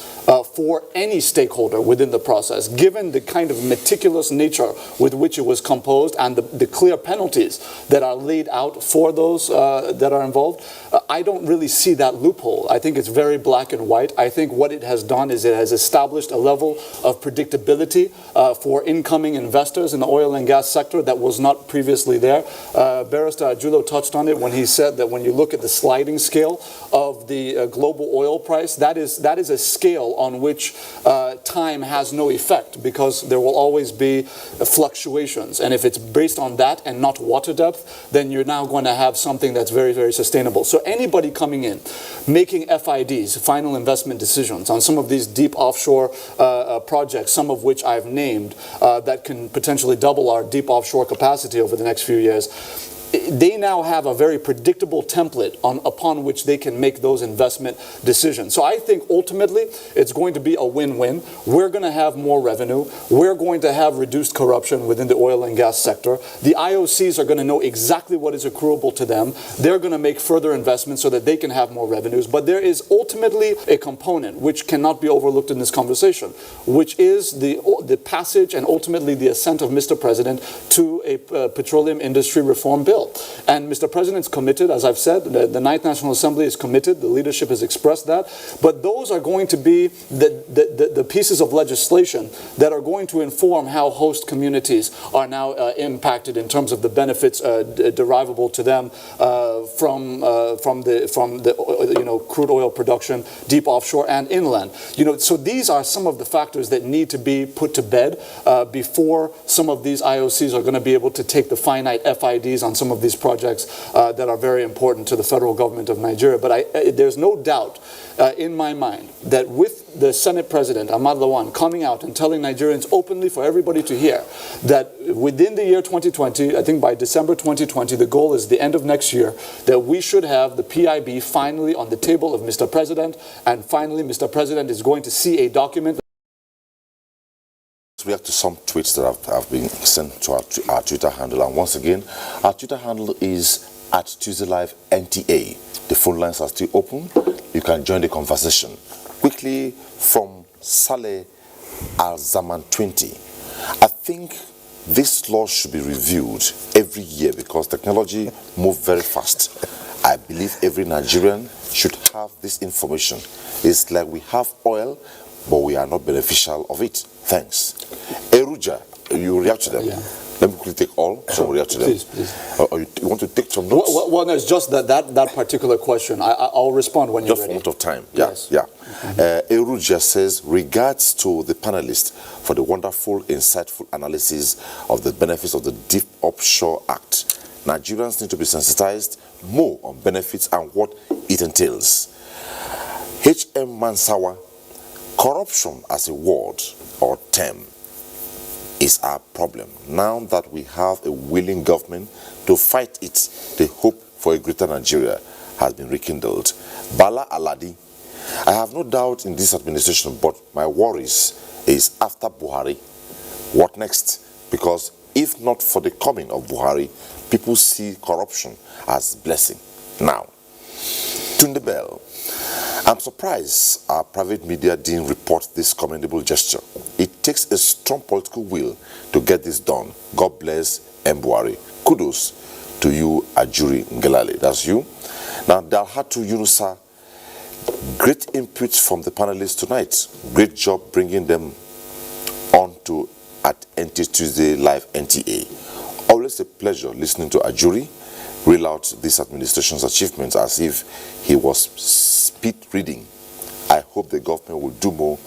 for any stakeholder within the process, given the kind of meticulous nature with which it was composed and the clear penalties that are laid out for those that are involved. I don't really see that loophole. I think it's very black and white. I think what it has done is it has established a level of predictability for incoming investors in the oil and gas sector that was not previously there. Barrister Ajulo touched on it when he said that when you look at the sliding scale of the global oil price, that is a scale on which time has no effect, because there will always be fluctuations. And if it's based on that and not water depth, then you're now going to have something that's very, very sustainable. So anybody coming in, making FIDs, final investment decisions, on some of these deep offshore projects, some of which I've named, that can potentially double our deep offshore capacity over the next few years, they now have a very predictable template upon which they can make those investment decisions. So I think ultimately it's going to be a win-win. We're going to have more revenue. We're going to have reduced corruption within the oil and gas sector. The IOCs are going to know exactly what is accruable to them. They're going to make further investments so that they can have more revenues. But there is ultimately a component which cannot be overlooked in this conversation, which is the passage and ultimately the assent of Mr. President to a petroleum industry reform bill. And Mr. President's committed, as I've said, the Ninth National Assembly is committed, the leadership has expressed that, but those are going to be the pieces of legislation that are going to inform how host communities are now impacted in terms of the benefits derivable to them from the crude oil production, deep offshore and inland. So these are some of the factors that need to be put to bed before some of these IOCs are going to be able to take the finite FIDs on some of these projects that are very important to the federal government of Nigeria. But there's no doubt in my mind that with the Senate President, Ahmad Lawan, coming out and telling Nigerians openly for everybody to hear that within the year 2020, I think by December 2020, the goal is the end of next year, that we should have the PIB finally on the table of Mr. President, and finally Mr. President is going to see a document. React to some tweets that have been sent to our Twitter handle, and once again, our Twitter handle is @TuesdayLiveNTA. The phone lines are still open. You can join the conversation. Quickly from Saleh Al-Zaman 20. I think this law should be reviewed every year because technology moves very fast. I believe every Nigerian should have this information. It's like we have oil, but we are not beneficial of it. Thanks. Eruja, you react to them. Yeah. Let me quickly take all, so we react to them. Please. Or you want to take some notes? Well, no, it's just that particular question. I'll respond when you're ready. Just for of time. Yeah, yes. Yeah. Eruja says, regards to the panelists for the wonderful, insightful analysis of the benefits of the Deep Offshore Act. Nigerians need to be sensitized more on benefits and what it entails. H.M. Mansawa, corruption as a word or term is our problem. Now that we have a willing government to fight it, the hope for a greater Nigeria has been rekindled. Bala Aladi, I have no doubt in this administration, but my worries is after Buhari, what next? Because if not for the coming of Buhari, people see corruption as blessing. Now, Tunde Bell, I'm surprised our private media didn't report this commendable gesture. It takes a strong political will to get this done. God bless Buhari. Kudos to you, Ajuri Ngelale. That's you. Now, Dalhatu Yunusa, great input from the panelists tonight. Great job bringing them on to at NT Tuesday Live NTA. Always a pleasure listening to Ajuri reel out this administration's achievements as if he was speed reading. I hope the government will do more